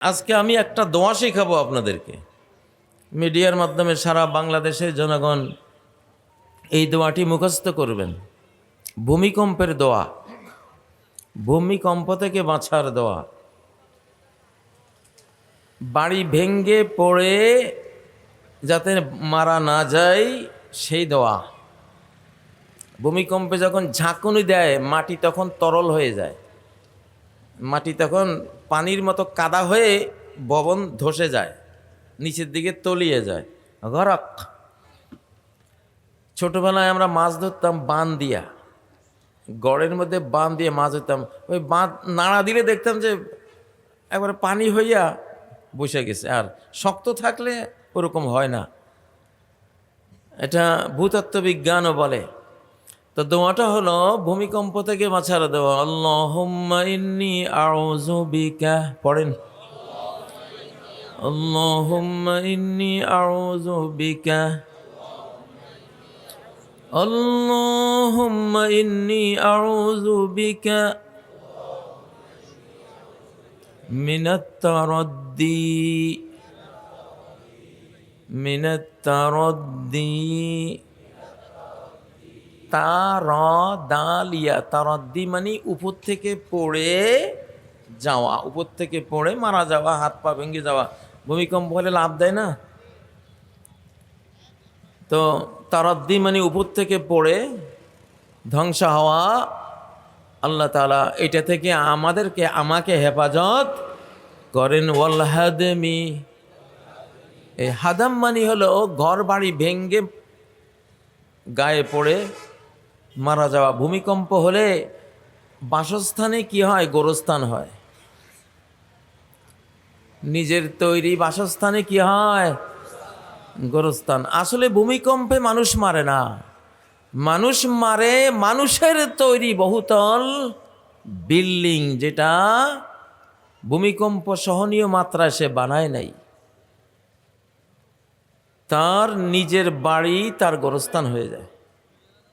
আজকে আমি একটা দোয়া শেখাবো আপনাদেরকে। মিডিয়ার মাধ্যমে সারা বাংলাদেশের জনগণ এই দোয়াটি মুখস্থ করবেন। ভূমিকম্পের দোয়া, ভূমিকম্প থেকে বাঁচার দোয়া। বাড়ি ভেঙ্গে পড়ে যাতে মারা না যায় সেই দোয়া। ভূমিকম্পে যখন ঝাঁকুনি দেয় মাটি তখন তরল হয়ে যায়, মাটি তখন পানির মতো কাদা হয়ে ভবন ধসে যায়, নিচের দিকে তলিয়ে যায়। গরক। ছোটবেলায় আমরা মাছ ধরতাম বান দিয়া, গড়ের মধ্যে বান দিয়ে মাছ ধরতাম। ওই বাঁধ নাড়া দিলে দেখতাম যে একবারে পানি হইয়া বসে গেছে, আর শক্ত থাকলে ওরকম হয় না। এটা ভূতত্ত্ববিজ্ঞানও বলে। তো দোয়াটা হলো ভূমিকম্প থেকে বাঁচার দোয়া। আল্লাহুম্মা ইন্নী আউযু বিকা, পড়েন। আল্লাহুম্মা ইন্নী আউযু বিকা, আল্লাহুম্মা ইন্নী আউযু বিকা মিনাত তারাদ্দি। তারদালিয়া, তারদ্দি মানে উপর থেকে পড়ে যাওয়া, উপর থেকে পড়ে মারা যাওয়া, হাত পা ভেঙে যাওয়া। ভূমিকম্প হলে লাভ দেয় না, তো তারদ্দি মানে উপর থেকে পড়ে ধ্বংস হওয়া। আল্লাহ তাআলা এটা থেকে আমাকে হেফাজত করেন। ওয়াল হাদমি, এই হাদাম মানে হলো ঘর বাড়ি ভেঙ্গে গায়ে পড়ে মারা যাওয়া। ভূমিকম্প হলে বাসস্থানে কি হয়? গোরস্থান হয়। নিজের তৈরি বাসস্থানে কি হয়? গোরস্থান। আসলে ভূমিকম্পে মানুষ মারে না, মানুষ মারে মানুষের তৈরি বহুতল বিল্ডিং, যেটা ভূমিকম্প সহনীয় মাত্রায় সে বানায় নাই। তার নিজের বাড়ি তার গোরস্থান হয়ে যায়,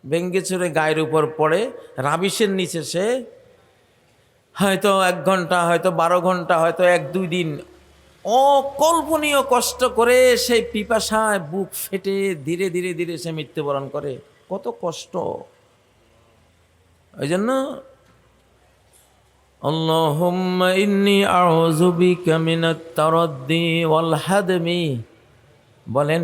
ভেঙ্গে চুরে গায়ের উপর পড়ে রাবিশের নিচে সে হয়তো 1 ঘন্টা, হয়তো 12 ঘন্টা, হয়তো 1-2 দিন অকল্পনীয় কষ্ট করে সেই পিপাসায় বুক ফেটে ধীরে ধীরে ধীরে সে মৃত্যুবরণ করে। কত কষ্ট! ওই জন্য আল্লাহুম্মা ইন্নী আউযু বিকা মিনাত তারাদ্দি ওয়াল হাদমি, বলেন।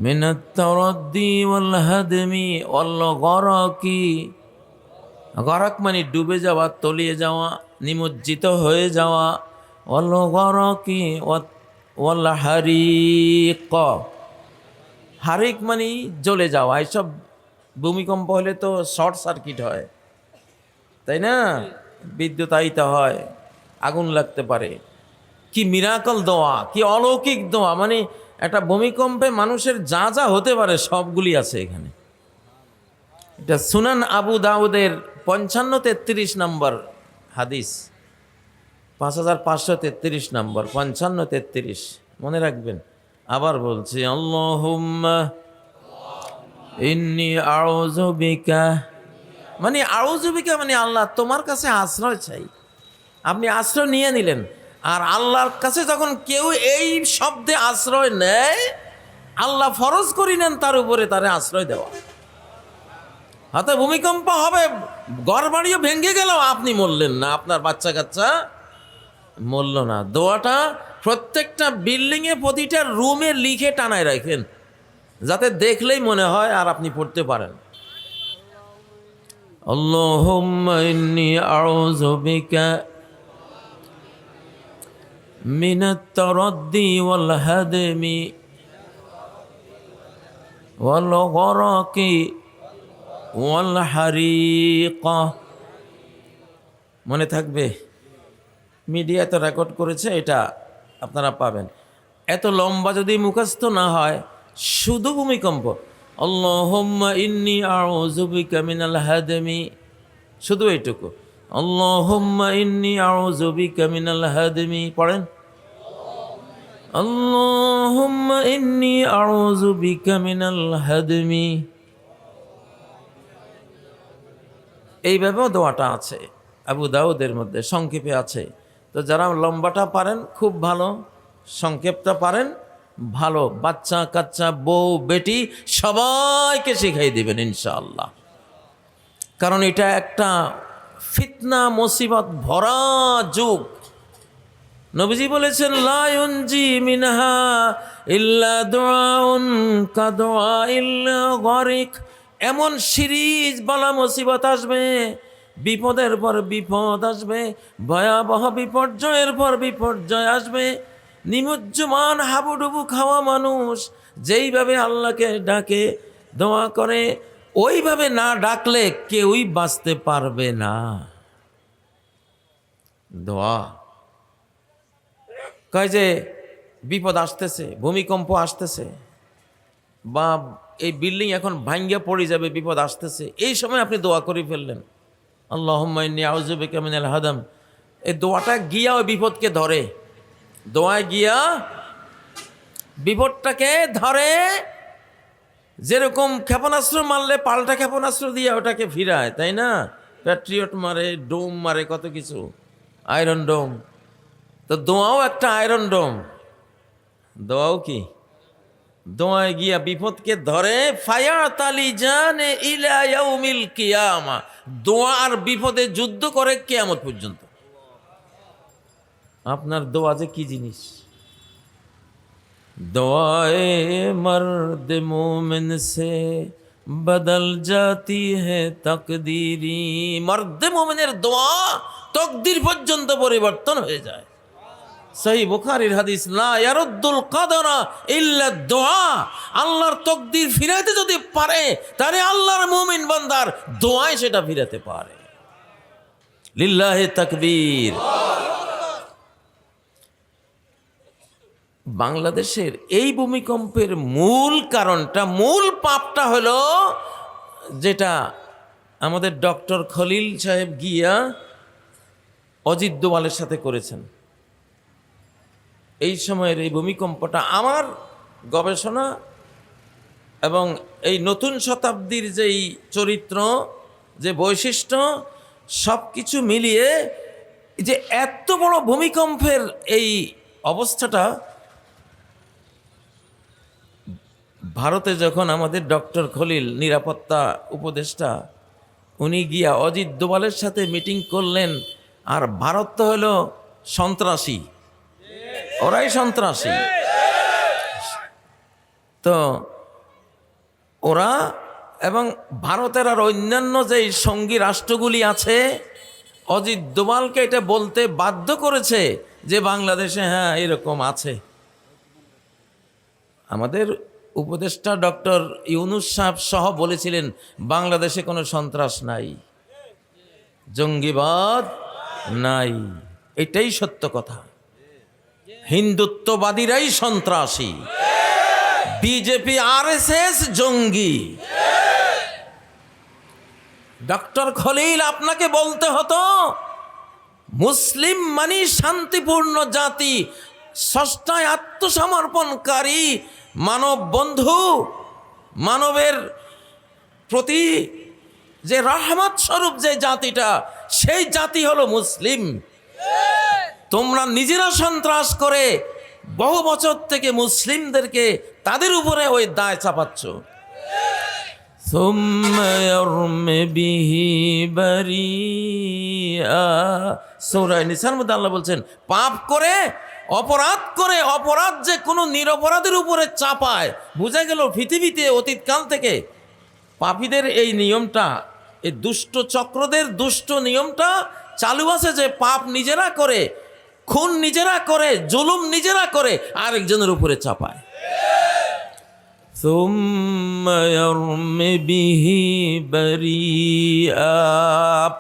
মিনাত তারাদ্দি ওয়াল হাদমি ওয়াল গরকি। গরক মানে ডুবে যাওয়া, তলিয়ে যাওয়া, নিমজ্জিত হয়ে যাওয়া। ওয়াল গরকি ওয়াল হারিক, হারিক মানে জ্বলে যাওয়া। এসব ভূমিকম্প হলে তো শর্ট সার্কিট হয়, তাই না? বিদ্যুতায়িত হয়, আগুন লাগতে পারে। কি মিরাকল দোয়া, কি অলৌকিক দোয়া! মানে একটা ভূমিকম্পে মানুষের যা যা হতে পারে সবগুলি আছে এখানে। এটা সুনান আবু দাউদের 55-33 নম্বর হাদিস, 5533 নম্বর, 55-33 মনে রাখবেন। আবার বলছি, আল্লাহুম্মা ইন্নী আউযু বিকা, মানে আউযু বিকা মানে আল্লাহ তোমার কাছে আশ্রয় চাই। আপনি আশ্রয় নিয়ে নিলেন, আর আল্লাহর কাছে যখন কেউ এই শব্দে আশ্রয় নেয়, আল্লাহ ফরজ করি নেন তার উপরে তারে আশ্রয় দেওয়া। হয়তো ভূমিকম্প হবে, ঘর বাড়িও ভেঙে গেল, আপনি মরলেন না, আপনার বাচ্চা কাচ্চা মরল না। দোয়াটা প্রত্যেকটা বিল্ডিংয়ে, প্রতিটা রুমে লিখে টানায় রাখেন, যাতে দেখলেই মনে হয় আর আপনি পড়তে পারেন। আল্লাহুম্মা ইন্নী আউযু বিকা মিনাত তারাদ্দি ওয়াল হাদমি ওয়াল গরকি ওয়াল হারিক। মনে থাকবে, মিডিয়া তো রেকর্ড করেছে, এটা আপনারা পাবেন। এত লম্বা যদি মুখস্থ না হয়, শুধু ভূমিকম্প আল্লাহুম্মা ইন্নী আউযু বিকা মিনাল হাদমি, শুধু এইটুকু আল্লাহুম্মা ইন্নী আউযু বিকা মিনাল হাদমি, পড়েন। আল্লাহুম্মা ইন্নী আউযু বিকা মিনাল হাদমি। এইভাবেও দোয়াটা আছে আবু দাউদের মধ্যে, সংক্ষেপে আছে। তো যারা লম্বাটা পারেন খুব ভালো, সংক্ষেপটা পারেন ভালো, বাচ্চা কাচ্চা বউ বেটি সবাইকে শিখাই দিবেন ইনশাআল্লাহ। কারণ এটা একটা ফিতনা মুসিবত ভরা যুগ। নবীজি বলেছেন লা ইউনজি মিনহা ইল্লা দুআউন কাদুআইল গরিক। এমন সিরিজ বালা মুসিবত আসবে, বিপদের পর বিপদ আসবে, ভয়াবহ বিপর্যয়ের পর বিপর্যয় আসবে। নিমজ্জমান হাবুডুবু খাওয়া মানুষ যেইভাবে আল্লাহকে ডাকে দোয়া করে, ওইভাবে না ডাকলে কেউই বাঁচতে পারবে না। দোয়া কয় যে বিপদ আসতেছে, ভূমিকম্প আসতেছে, বা এই বিল্ডিং এখন ভাঙ্গা পড়ে যাবে, বিপদ আসতেছে, এই সময় আপনি দোয়া করে ফেললেন আল্লাহুম্মা ইন্নী আউযু বিকা মিনাল হাদাম। এই দোয়াটা গিয়া ওই বিপদকে ধরে, দোয়ায় গিয়া বিপদটাকে ধরে। যেরকম ক্ষেপণাস্ত্র মারলে পাল্টা ক্ষেপণাস্ত্র দিয়ে ওটাকে ফিরায়, তাই না? প্যাট্রিয়ট মারে, ডোম মারে, কত কিছু, আয়রন ডোম। তো দোয়াও একটা আয়রন ডোম। দোয়াও কি? দোয়ায় গিয়া বিপদকে ধরে। ফায়াতালি জানে ইলা ইয়াউমিল কিয়ামা। দোয়া আর বিপদে যুদ্ধ করে কিয়ামত পর্যন্ত। আপনার দোয়া যে কি জিনিস! दुआए मर्द मोमिन से बदल जाती है तकदीरी। मर्द मोमिনের দোয়া তকদির পর্যন্ত পরিবর্তন হয়ে যায়। সহিহ বুখারীর হাদিস, লা ইয়ারুদ্দুল কাদরা ইল্লা দুআ। আল্লাহর তকদির ফিরাতে যদি পারে, তাহলে আল্লাহর মুমিন বান্দার দোয়ায় সেটা ফিরাতে পারে। লিল্লাহি তাকবীর। বাংলাদেশের এই ভূমিকম্পের মূল কারণটা, মূল পাপটা হলো যেটা আমাদের ডক্টর খলিল সাহেব গিয়া অজিত দোভালের সাথে করেছেন। এই সময়ের এই ভূমিকম্পটা আমার গবেষণা এবং এই নতুন শতাব্দীর যেই চরিত্র, যে বৈশিষ্ট্য, সব কিছু মিলিয়ে যে এত বড় ভূমিকম্পের এই অবস্থাটা, ভারতে যখন আমাদের ডক্টর খলিল নিরাপত্তা উপদেষ্টা, উনি গিয়া অজিত দোভালের সাথে মিটিং করলেন। আর ভারত তো হলো সন্ত্রাসী, ওরাই সন্ত্রাসী। তো ওরা এবং ভারতের আর অন্যান্য যেই সঙ্গী রাষ্ট্রগুলি আছে, অজিত দোভালকে এটা বলতে বাধ্য করেছে যে বাংলাদেশে হ্যাঁ এরকম আছে। আমাদের উপদেষ্টা ডক্টর ইউনুস সাহেব সহ বলেছিলেন বাংলাদেশে কোনো সন্ত্রাস নাই, জঙ্গিবাদ নাই। এটাই সত্য কথা। হিন্দুত্ববাদীরাই সন্ত্রাসী, বিজেপি আরএসএস জঙ্গি। ডক্টর খলিল আপনাকে বলতে হতো মুসলিম মানে শান্তিপূর্ণ জাতি, স্রষ্টায় আত্মসমর্পণকারী মানব বন্ধু, মানবের প্রতি যে রহমত স্বরূপ যে জাতিটা, সেই জাতি হলো মুসলিম। তোমরা নিজেরা সন্ত্রাস করে বহু বছর থেকে মুসলিমদেরকে তাদের উপরে ওই দায় চাপাচ্ছ। সূরা নিসার মধ্যে আল্লাহ বলছেন, পাপ করে, অপরাধ করে, অপরাধ যে কোনো নিরপরাধের উপরে চাপায়। বোঝা গেল পৃথিবীতে অতীতকাল থেকে পাপীদের এই নিয়মটা, এই দুষ্ট চক্রদের দুষ্ট নিয়মটা চালু আছে যে পাপ নিজেরা করে, খুন নিজেরা করে, জুলুম নিজেরা করে, আরেকজনের উপরে চাপায়।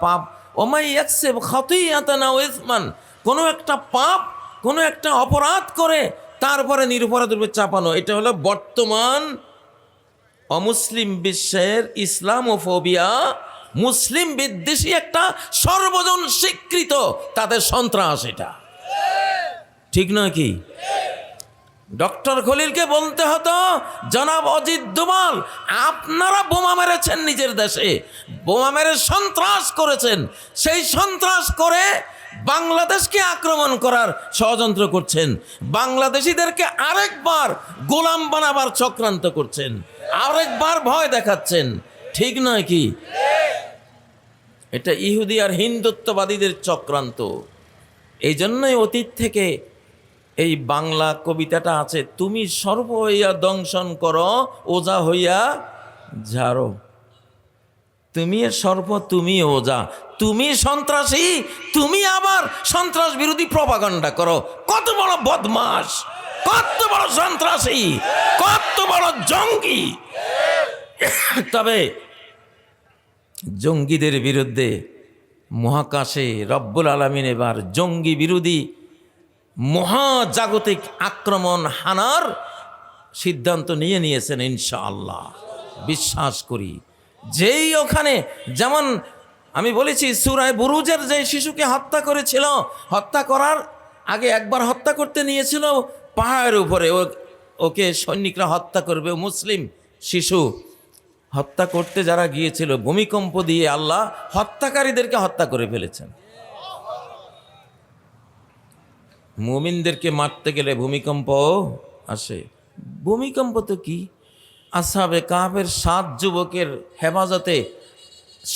পাপ কোনো একটা পাপ, কোনো একটা অপরাধ করে তারপরে নিরপরাধের উপরে চাপানো, এটা হলো বর্তমান অমুসলিম বিশ্বের ইসলামোফোবিয়া, মুসলিম বিদ্বেষী একটা সর্বজন স্বীকৃত তাদের সন্ত্রাস। এটা ঠিক নয় কি? ডক্টর খলিলকে বলতে হতো, জনাব অজিত দোভাল, আপনারা বোমা মেরেছেন নিজের দেশে, বোমা মেরে সন্ত্রাস করেছেন। সেই সন্ত্রাস করে বাংলাদেশকে আক্রমণ করার ষড়যন্ত্র করছেন, বাংলাদেশিদেরকে আরেকবার গোলাম বানাবার চক্রান্ত করছেন, আরেকবার ভয় দেখাচ্ছেন। ঠিক নয় কি? এটা ইহুদি আর হিন্দুত্ববাদীদের চক্রান্ত। এই জন্যই অতীত থেকে এই বাংলা কবিতাটা আছে, তুমি সর্ব হইয়া দংশন করো, ওজা হইয়া ঝাড়ো। তুমি সর্ব, তুমি ওজা, তুমি সন্ত্রাসী, তুমি আবার সন্ত্রাস বিরোধী প্রপাগান্ডা করো। কত বড় বদমাস, কত বড় সন্ত্রাসী, কত বড় জঙ্গি। তবে জঙ্গিদের বিরুদ্ধে মহাকাশে রব্বুল আলামিন এবার জঙ্গি বিরোধী মহাজাগতিক আক্রমণ হানার সিদ্ধান্ত নিয়েছেন ইনশাআল্লাহ। বিশ্বাস করি যেই ওখানে, যেমন আমি বলেছি সূরায়ে বুরুজের যে শিশুকে হত্যা করেছিল, হত্যা করার আগে একবার হত্যা করতে নিয়েছিল পাহাড়ের উপরে, ওকে সৈনিকরা হত্যা করবে, মুসলিম শিশু হত্যা করতে যারা গিয়েছিল, ভূমিকম্প দিয়ে আল্লাহ হত্যাকারীদেরকে হত্যা করে ফেলেছেন। মুমিনদেরকে মারতে গেলে ভূমিকম্প আসে। ভূমিকম্প তো কি, আসহাবে কাহফের 7 যুবকের হেফাজতে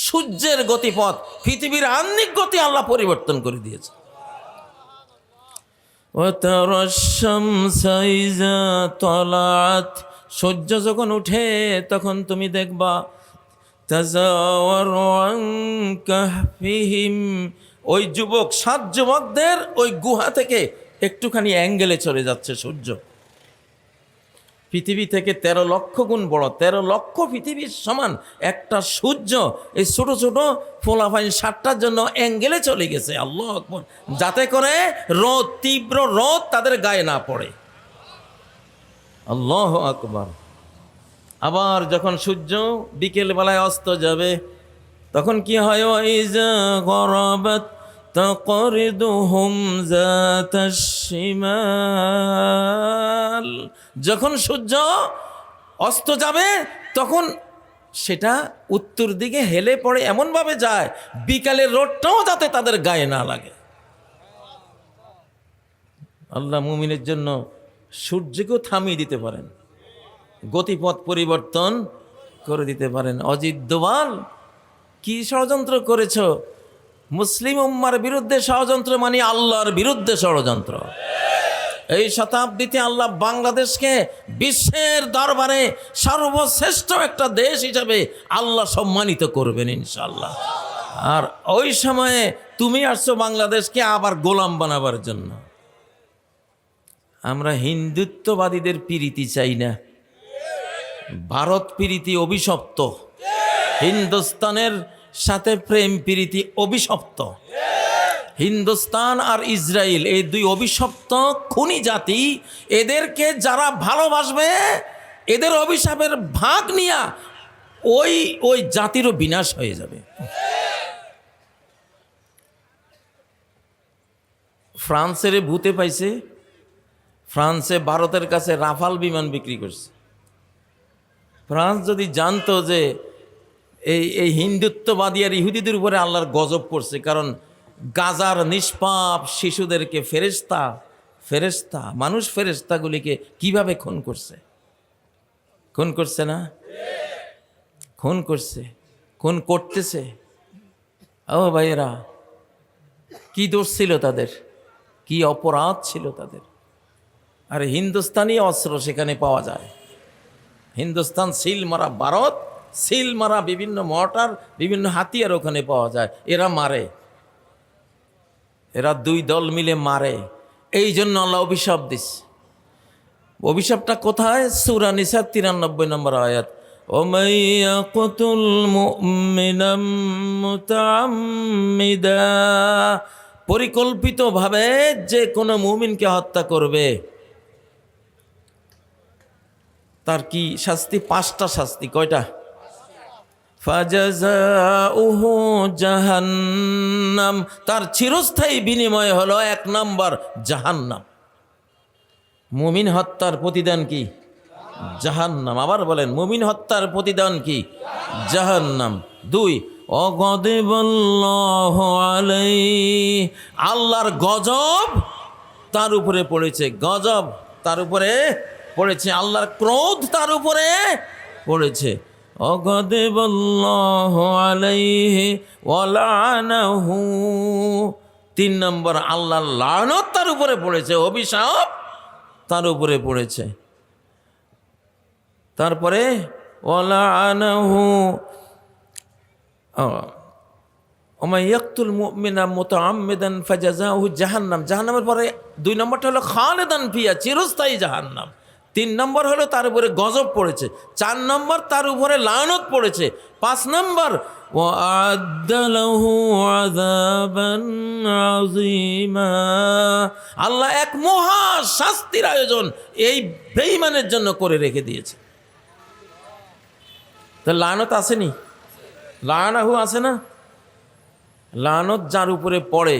সূর্যের গতিপথ, পৃথিবীর আহ্নিক গতি আল্লাহ পরিবর্তন করে দিয়েছে। সূর্য যখন উঠে তখন তুমি দেখবা ওই যুবক, 7 যুবকদের ওই গুহা থেকে একটুখানি অ্যাঙ্গেলে চলে যাচ্ছে সূর্য। পৃথিবী থেকে 13 লক্ষ গুণ বড়, 13 লক্ষ পৃথিবীর সমান একটা সূর্য এই ছোট ছোট ফোলাফাইন 7টার জন্য অ্যাঙ্গেলে চলে গেছে। আল্লাহু আকবার। যাতে করে রোদ, তীব্র রোদ তাদের গায়ে না পড়ে। আল্লাহু আকবার। আবার যখন সূর্য বিকেল বেলায় অস্ত যাবে তখন কি হয়, ওয়াইজা গরাবাত তাকরিদুহুম যাতাশ শিমাল। যখন সূর্য অস্ত যাবে তখন সেটা উত্তর দিকে হেলে পড়ে, এমনভাবে যায় বিকালের রোদটাও যাতে তাদের গায়ে না লাগে। আল্লাহ মুমিনের জন্য সূর্যকেও থামিয়ে দিতে পারেন, গতিপথ পরিবর্তন করে দিতে পারেন। অজিত দোভাল, কি ষড়যন্ত্র করেছ? মুসলিম উম্মার বিরুদ্ধে ষড়যন্ত্র মানে আল্লাহর বিরুদ্ধে ষড়যন্ত্র। এই শতাব্দীতে আল্লাহ বাংলাদেশকে বিশ্বের দরবারে সর্বশ্রেষ্ঠ একটা দেশ হিসাবে আল্লাহ সম্মানিত করবেন ইনশাআল্লাহ। আর ওই সময়ে তুমি আসছো বাংলাদেশকে আবার গোলাম বানাবার জন্য। আমরা হিন্দুত্ববাদীদের প্রীতি চাই না, ভারত প্রীতি অভিশপ্ত, হিন্দুস্তানের সাথে প্রেম প্রীতি অভিশপ্ত। হিন্দুস্তান আর ইসরায়েল এই 2 অভিশপ্ত খুনি জাতি, এদেরকে যারা ভালোবাসবে এদের অভিশাপের ভাগ নিয়ে ওই জাতিরও বিনাশ হয়ে যাবে। ফ্রান্সের ভূতে পাইছে, ফ্রান্সে ভারতের কাছে রাফাল বিমান বিক্রি করছে। ফ্রান্স যদি জানতো যে এই হিন্দুত্ববাদী আর ইহুদিদের উপরে আল্লাহর গজব পড়ছে, কারণ গাজার নিষ্পাপ শিশুদেরকে ফেরেশতা মানুষ ফেরেশতাগুলিকে কিভাবে খুন করছে না, খুন করছে, খুন করতেছে। ও ভাইয়েরা, কি দোষ ছিল তাদের, কি অপরাধ ছিল তাদের? আর হিন্দুস্তানি অস্ত্র সেখানে পাওয়া যায়। হিন্দুস্তান সিল মারা, ভারত সিল মারা বিভিন্ন মর্টার, বিভিন্ন হাতিয়ার ওখানে পাওয়া যায়। এরা মারে, এরা 2 দল মিলে মারে। এই জন্য আল্লাহ অভিশাপ দিস। অভিশাপটা কোথায়? সূরা নিসা 93 নম্বর আয়াত, ওমান ইয়াকতুল মুমিনাম মুতাআম্মিদা, পরিকল্পিতভাবে যে কোনো মুমিনকে হত্যা করবে তার কি শাস্তি? 5টা শাস্তি। কয়টা? ফাজাযাউহু জাহান্নাম, তার চিরস্থায়ী বিনিময় হলো 1 নম্বর জাহান্নাম। মুমিন হত্যার প্রতিদান কি? জাহান্নাম। আবার বলেন, মুমিন হত্যার প্রতিদান কি? জাহান্নাম। 2, অগদিবাল্লাহু আলাইহি, আল্লাহর গজব তার উপরে পড়েছে। গজব তার উপরে পড়েছে, আল্লাহর ক্রোধ তার উপরে পড়েছে। অগদিবাল্লাহু আলাইহি ওয়া লাআনাহু। 3 নম্বর, আল্লাহর লানত তার উপরে পড়েছে, অভিশাপ তার উপরে পড়েছে। তারপরে ওয়ালাআনাহু ওমা ইয়াকতুল মুমিনা মুতাআম্মিদান ফাজাযাহু জাহান্নাম। জাহান্নামের পরে 2 নম্বরটা হলো খালিদান ফিহা, চিরস্থায়ী জাহান্নাম। 3 নম্বর হলো তার উপরে গজব পড়েছে। 4 নম্বর তার উপরে লানত পড়েছে। 5 নম্বর ওয়া'আদ্দা লাহু আযাবান আযীমা, আল্লাহ এক মহা শাস্তির আয়োজন এই বেঈমানের জন্য করে রেখে দিয়েছে। তো লানত আসেনি? লানাহু আছে না? লানত যার উপরে পড়ে,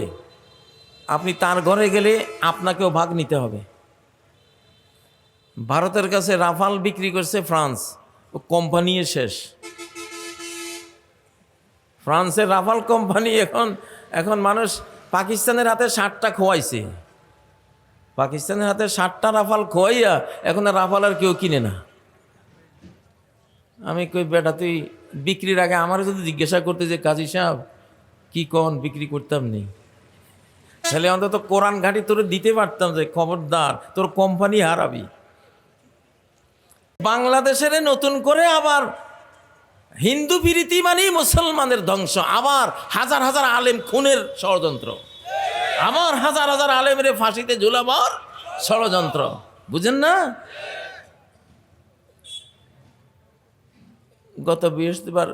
আপনি তার ঘরে গেলে আপনাকেও ভাগ নিতে হবে। ভারতের কাছে রাফাল বিক্রি করছে ফ্রান্স, ও কোম্পানি শেষ। ফ্রান্সের রাফাল কোম্পানি এখন মানুষ পাকিস্তানের হাতে 60টা খোয়াইছে। পাকিস্তানের হাতে 60টা রাফাল খোয়াইয়া এখন আর রাফাল আর কেউ কিনে না। আমি কই, বেটা তুই বিক্রির আগে আমার যদি জিজ্ঞাসা করতে যে কাজী সাহেব কি কন, বিক্রি করতাম নেই, তাহলে অন্তত কোরআন ঘাঁটি তোর দিতে পারতাম যে খবরদার তোর কোম্পানি হারাবি। বাংলাদেশের নতুন করে আবার হিন্দু প্রীতি মানেই মুসলমানের ধ্বংস, আবার হাজার হাজার আলেম খুনের ষড়যন্ত্র, আবার হাজার হাজার আলেমের ফাঁসিতে ঝুলাবার ষড়যন্ত্র। বুঝেন না? গত বৃহস্পতিবার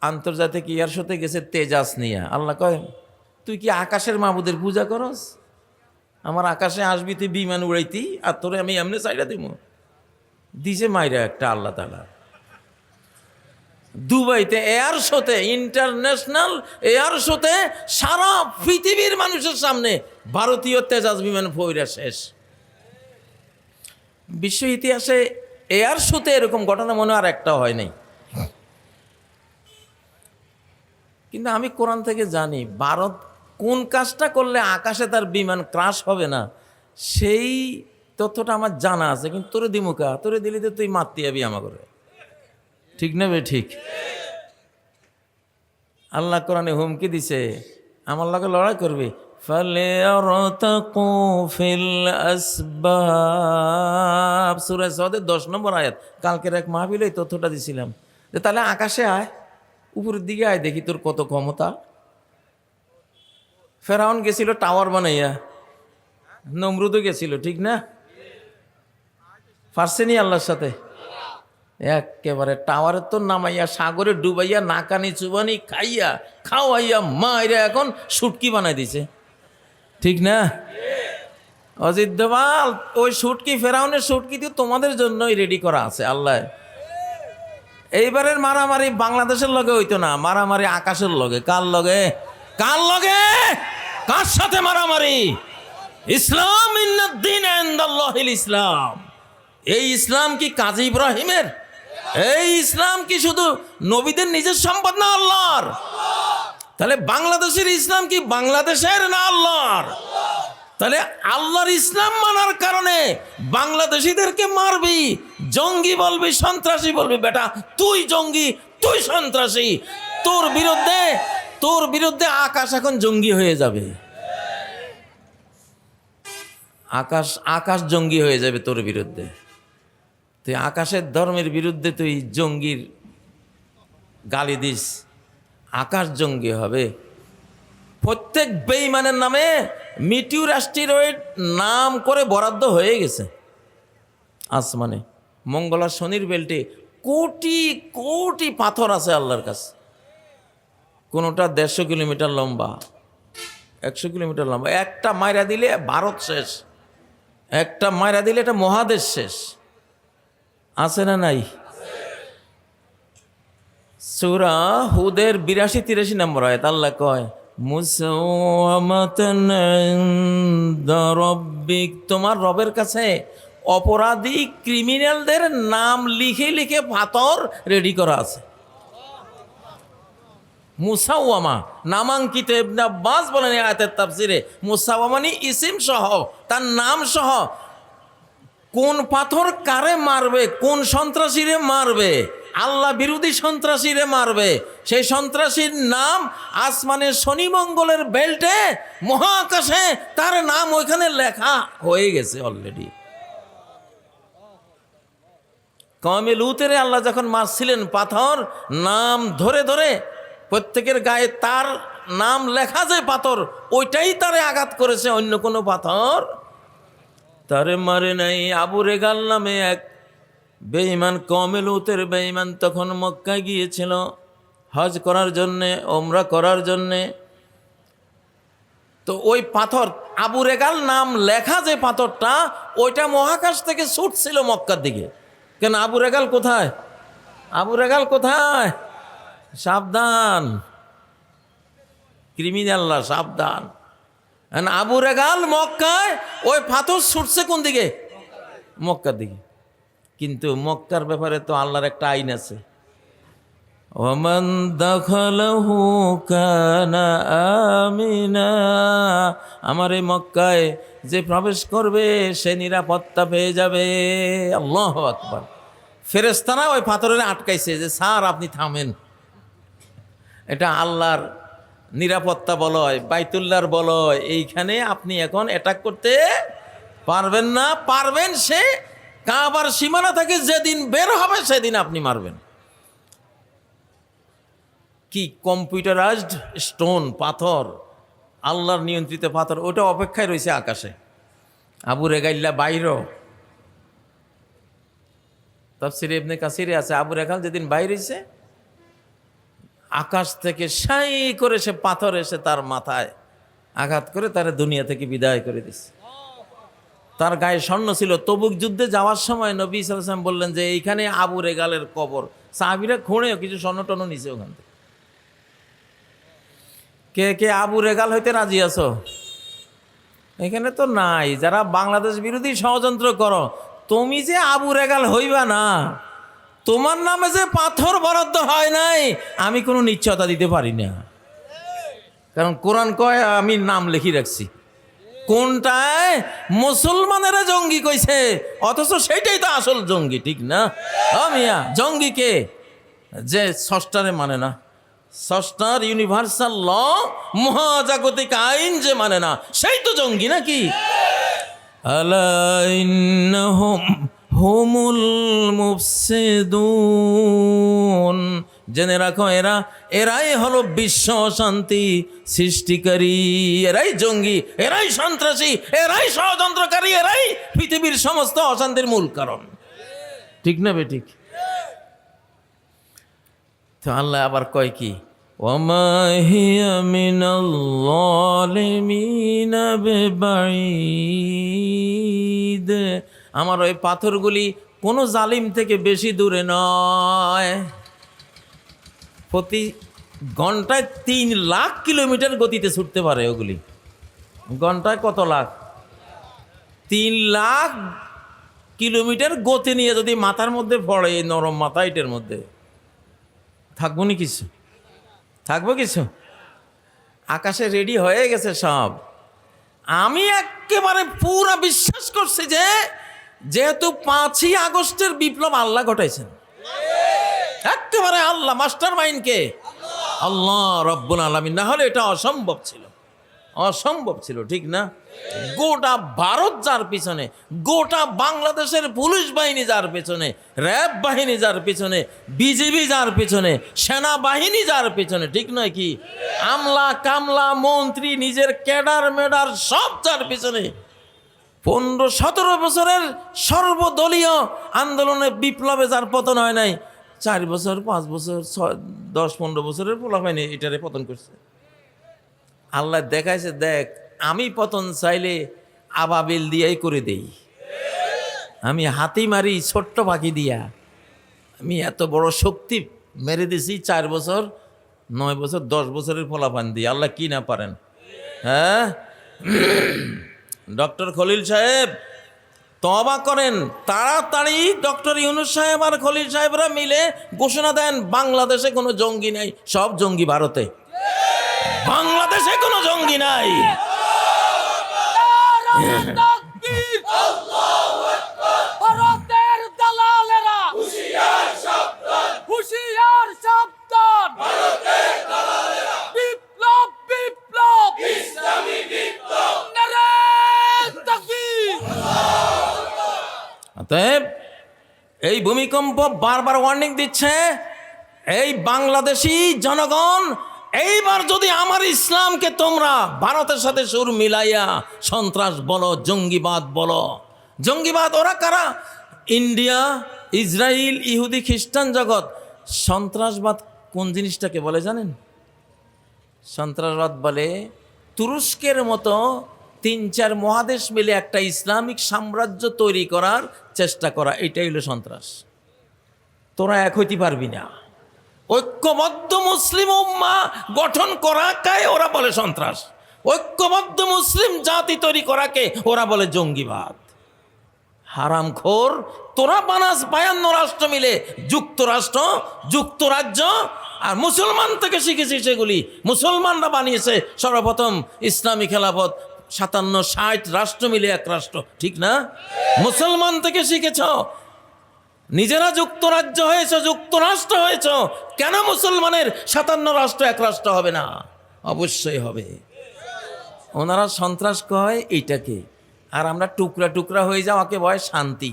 আন্তর্জাতিক ইয়ার শোতে গেছে তেজাস নিয়া। আল্লাহ কয়, তুই কি আকাশের মাবুদের পূজা করস? আমার আকাশে আসবি তুই বিমান উড়াইতি, আর তোরে আমি এমনি চাইরা দিব। দিছে মাইরা একটা আল্লাহ তাআলা। দুবাইতে এয়ার শোতে, ইন্টারন্যাশনাল এয়ার শোতে সারা পৃথিবীর মানুষের সামনে ভারতীয় তেজাস বিমান ফইরা শেষ। বিশ্ব ইতিহাসে এয়ার শোতে এরকম ঘটনা মনে আর একটা হয় নাই। কিন্তু আমি কোরআন থেকে জানি ভারত কোন কাজটা করলে আকাশে তার বিমান ক্রাশ হবে না, সেই তথ্যটা আমার জানা আছে। কিন্তু তোরে দিমুকা, তোরে দিলি তো তুই মারতে যাবি আমার করে, ঠিক না বে? ঠিক। আল্লাহ কোরআনে হুমকি দিছে, আমার লগে লড়াই করবে। ফালিয়ারতাকু ফিল আসবাব, সূরা সাদের 10 নম্বর আয়াত। কালকের এক মাহফিলে এই তথ্যটা দিছিলাম যে তাহলে আকাশে আয়, উপরের দিকে আয়, দেখি তোর কত ক্ষমতা। ফেরাউন গেছিল টাওয়ার বানাইয়া, নমরুদও গেছিল, ঠিক না? পারছেনি আল্লাহর সাথে? একেবারে টাওয়ারের তো নামাইয়া সাগরে ডুবাইয়া নাকানি চুবানি খাইয়া খাওয়াইয়া মাইরা এখন শুটকি বানাই দিছে, ঠিক না? অজিত দেওয়াল, ওই শুটকি ফেরাউনের শুটকি দিয়ে তোমাদের জন্যই রেডি করা আছে আল্লাহ। এইবারের মারামারি বাংলাদেশের লগে হইতো না, মারামারি আকাশের লগে। কার লগে? কার লগে? কার সাথে মারামারি? ইসলাম, ইন্নাদ-দীন ইনদাল্লাহিল ইসলাম। এই ইসলাম কি কাজী ইব্রাহিমের? এই ইসলাম কি শুধু নবীদের নিজের সম্পদ না আল্লাহর? তাহলে বাংলাদেশের ইসলাম কি বাংলাদেশের না আল্লাহর? তাহলে আল্লাহর ইসলাম মানার কারণে বাংলাদেশিদেরকে মারবি, জঙ্গি বলবি, সন্ত্রাসী বলবি। বেটা তুই জঙ্গি, তুই সন্ত্রাসী, তোর বিরুদ্ধে আকাশ এখন জঙ্গি হয়ে যাবে। আকাশ জঙ্গি হয়ে যাবে তোর বিরুদ্ধে। তুই আকাশের ধর্মের বিরুদ্ধে তুই জঙ্গির গালি দিস, আকাশ জঙ্গি হবে। প্রত্যেক বেঈমানের নামে মিটিউর অ্যাস্টেরয়েড নাম করে বরাদ্দ হয়ে গেছে আসমানে। মঙ্গল আর শনির বেল্টে কোটি কোটি পাথর আছে আল্লাহর কাছে। কোনোটা 150 কিলোমিটার লম্বা, 100 কিলোমিটার লম্বা। একটা মাইরা দিলে ভারত শেষ, একটা মাইরা দিলে এটা মহাদেশ শেষ। আছে না নাই? সূরা হুদের 82-83 নম্বর আয়াত আল্লাহ কয়, মুসাওয়ামাতান ইনদা রাব্বিক, তোমার রবের কাছে অপরাধী ক্রিমিনালদের নাম লিখে লিখে পাথর রেডি করা আছে। মুসাওয়ামা নামাঙ্কিত, ইবনে আব্বাস বলেন এই আয়াতের তাফসিরে, মুসাওয়ামানি ইসিম সহ, তার নাম সহ, কোন পাথর কারে মারবে, কোন সন্ত্রাসীরে মারবে, আল্লাহ বিরোধী সন্ত্রাসীরে মারবে, সেই সন্ত্রাসীর নাম আসমানের শনি মঙ্গলের বেল্টে মহাকাশে তার নাম ওইখানে লেখা হয়ে গেছে অলরেডি। কওমে লূতের আল্লাহ যখন মারছিলেন পাথর নাম ধরে ধরে, প্রত্যেকের গায়ে তার নাম লেখা যে পাথর, ওইটাই তারে আঘাত করেছে, অন্য কোনো পাথর তারে মারে নাই। আবু রেগাল নামে এক বেঈমান, কওমে লূতের বেঈমান, তখন মক্কায় গিয়েছিল হজ করার জন্যে, ওমরা করার জন্যে। তো ওই পাথর আবু রেগাল নাম লেখা যে পাথরটা, ওইটা মহাকাশ থেকে ছুটছিল মক্কার দিকে। কেন আবু রেগাল কোথায়? আবু রেগাল কোথায়? সাবধান, ক্রিমিনালরা সাবধান। আবু রেগাল মক্কায়, ওই পাথর ছুটছে কোন দিকে? মক্কার দিকে। কিন্তু মক্কার ব্যাপারে তো আল্লাহর একটা আইন আছে, ওমান দাখালাহু কানা আমিনা, আমার এই মক্কায় যে প্রবেশ করবে সে নিরাপত্তা পেয়ে যাবে। আল্লাহু আকবার। ফেরেশতারা ওই পাথরের আটকাইছে যে স্যার আপনি থামেন, এটা আল্লাহর নিরাপত্তা বলয়, বাইতুল্লাহর বলয়, এইখানে আপনি এখন অ্যাটাক করতে পারবেন না। পারবেন সে কাবার সীমানা থেকে যেদিন বের হবে সেদিন আপনি মারবেন। কি কম্পিউটারাইজড স্টোন, পাথর, আল্লাহর নিয়ন্ত্রিত পাথর, ওটা অপেক্ষায় রয়েছে আকাশে। আবু রেগাইল্লা বাইরও, তাফসিরে ইবনে কাসিরে আছে, আবু রেগাল যেদিন বাইরে হয়েছে, আকাশ থেকে সাই করে সে পাথর এসে তার মাথায় আঘাত করে তারে দুনিয়া থেকে বিদায় করে দিছে। তার গায়ে স্বর্ণ ছিল। তবুক যুদ্ধে যাওয়ার সময় নবী সাল্লাল্লাহু আলাইহি ওয়াসাল্লাম বললেন যে এইখানে আবু রেগালের কবর। সাহাবীরা খুঁড়েও কিছু স্বর্ণ টর্ণ নিছে ওখান থেকে। কে কে আবু রেগাল হইতে রাজি আছো? এখানে তো নাই। যারা বাংলাদেশ বিরোধী ষড়যন্ত্র করো, তুমি যে আবু রেগাল হইবা না, তোমার নামে যে পাথর বরাদ্দ হয় নাই, আমি কোনো নিশ্চয়তা দিতে পারি না। কারণ কোরআন কয় আমি নাম লিখি রাখছি। কোনটায় মুসলমানেরা জঙ্গি কইছে, অথচ সেইটাই তো আসল জঙ্গি, ঠিক না? মিয়া জঙ্গি কে? যে স্রষ্টারে মানে না, স্রষ্টার ইউনিভার্সাল ল, মহাজাগতিক আইন যে মানে না, সেই তো জঙ্গি নাকি? আলা ইন্নাহুম হুমুল মুফসিদুন, জেনে রাখো এরাই হলো বিশ্ব শান্তি সৃষ্টিকারী, এরাই জঙ্গি, এরাই সন্ত্রাসী, এরাই ষড়যন্ত্রকারী, এরাই পৃথিবীর সমস্ত অশান্তির মূল কারণ। ঠিক না বেঠিক? তো আল্লাহ আবার কয় কি, ওমা হিয়া মিনাল যালিমিনা বিবাঈদ, আমার ওই পাথরগুলি কোনো জালিম থেকে বেশি দূরে নয়। প্রতি ঘন্টায় 3 লাখ কিলোমিটার গতিতে ছুটতে পারে ওগুলি। ঘন্টায় কত লাখ? 3 লাখ কিলোমিটার গতি নিয়ে যদি মাথার মধ্যে পড়ে, এই নরম মাথা এটার মধ্যে, থাকবো নি কিছু? থাকবো কিছু? আকাশে রেডি হয়ে গেছে সব। আমি একেবারে পুরা বিশ্বাস করছি যে যেহেতু 5ই আগস্টের বিপ্লব আল্লাহ ঘটাইছেন, একেবারে আল্লাহ মাস্টার মাইন্ড কে? আল্লাহ রব্বুল আলামিন। না হলে এটা অসম্ভব ছিল, অসম্ভব ছিল, ঠিক না? গোটা ভারত যার পিছনে, গোটা বাংলাদেশের পুলিশ বাহিনী যার পেছনে, র্যাব বাহিনী যার পিছনে, বিজিবি যার পিছনে, সেনাবাহিনী যার পিছনে, ঠিক নয় কি? আমলা কামলা মন্ত্রী নিজের ক্যাডার মেডার সব যার পিছনে, 15-17 বছরের সর্বদলীয় আন্দোলনে বিপ্লবে যার পতন হয় নাই, 4 বছর 5 বছর 10-15 বছরের পোলা হয়নি, এটারে পতন করছে আল্লাহ। দেখাইছে, দেখ আমি পতন চাইলে আবাবিল দিয়াই করে দেই, আমি হাতি মারি ছোট্ট পাখি দিয়া, আমি এত বড় শক্তি মেরে দিছি 4 বছর 9 বছর 10 বছরের পোলাপান দিয়ে। আল্লাহ কি না পারেন? হ্যাঁ, ডক্টর খলিল সাহেব তওবা করেন তাড়াতাড়ি। ডক্টর ইউনূস সাহেব আর খলিল সাহেবরা মিলে ঘোষণা দেন বাংলাদেশে কোনো জঙ্গি নাই, সব জঙ্গি ভারতে। বাংলাদেশে কোনো জঙ্গি নাই। ভারতের দালালেরা হুঁশিয়ার সাবধান, বিপ্লব বিপ্লব ইসলামী বিপ্লব, নারে তাকবীর। অতএব এই ভূমিকম্প বারবার ওয়ার্নিং দিচ্ছে, এই বাংলাদেশি জনগণ, এইবার যদি আমার ইসলামকে তোমরা ভারতের সাথে সুর মিলাইয়া সন্ত্রাস বলো, জঙ্গিবাদ বলো। জঙ্গিবাদ ওরা কারা? ইন্ডিয়া, ইসরায়েল, ইহুদি, খ্রিস্টান জগৎ। সন্ত্রাসবাদ কোন জিনিসটাকে বলে জানেন? সন্ত্রাসবাদ বলে তুরস্কের মতো 3-4 মহাদেশ মিলে একটা ইসলামিক সাম্রাজ্য তৈরি করার চেষ্টা করা, এটাই হলো সন্ত্রাস। তোরা এক হইতে পারবি না। ঐক্যবদ্ধ মুসলিম উম্মাহ গঠন করাকে ওরা বলে সন্ত্রাস। ঐক্যবদ্ধ মুসলিম জাতি তৈরি করাকে ওরা বলে জঙ্গিবাদ। হারামখোর, তোরা বানাস 52 রাষ্ট্র মিলে যুক্তরাষ্ট্র, যুক্তরাজ্য, আর মুসলমান থেকে শিখেছি সেগুলি। মুসলমানরা বানিয়েছে সর্বপ্রথম ইসলামী খেলাফত, 57-60 রাষ্ট্র মিলে এক রাষ্ট্র, ঠিক না? মুসলমান থেকে শিখেছ। নিজেরা যুক্তরাজ্য হয়েছ, যুক্তরাষ্ট্র হয়েছ, কেন মুসলমানের 57 রাষ্ট্র এক রাষ্ট্র হবে না? অবশ্যই হবে। ওনারা সন্ত্রাস কয় এইটাকে, আর আমরা টুকরা টুকরা হয়ে যাওয়াকে বয় শান্তি।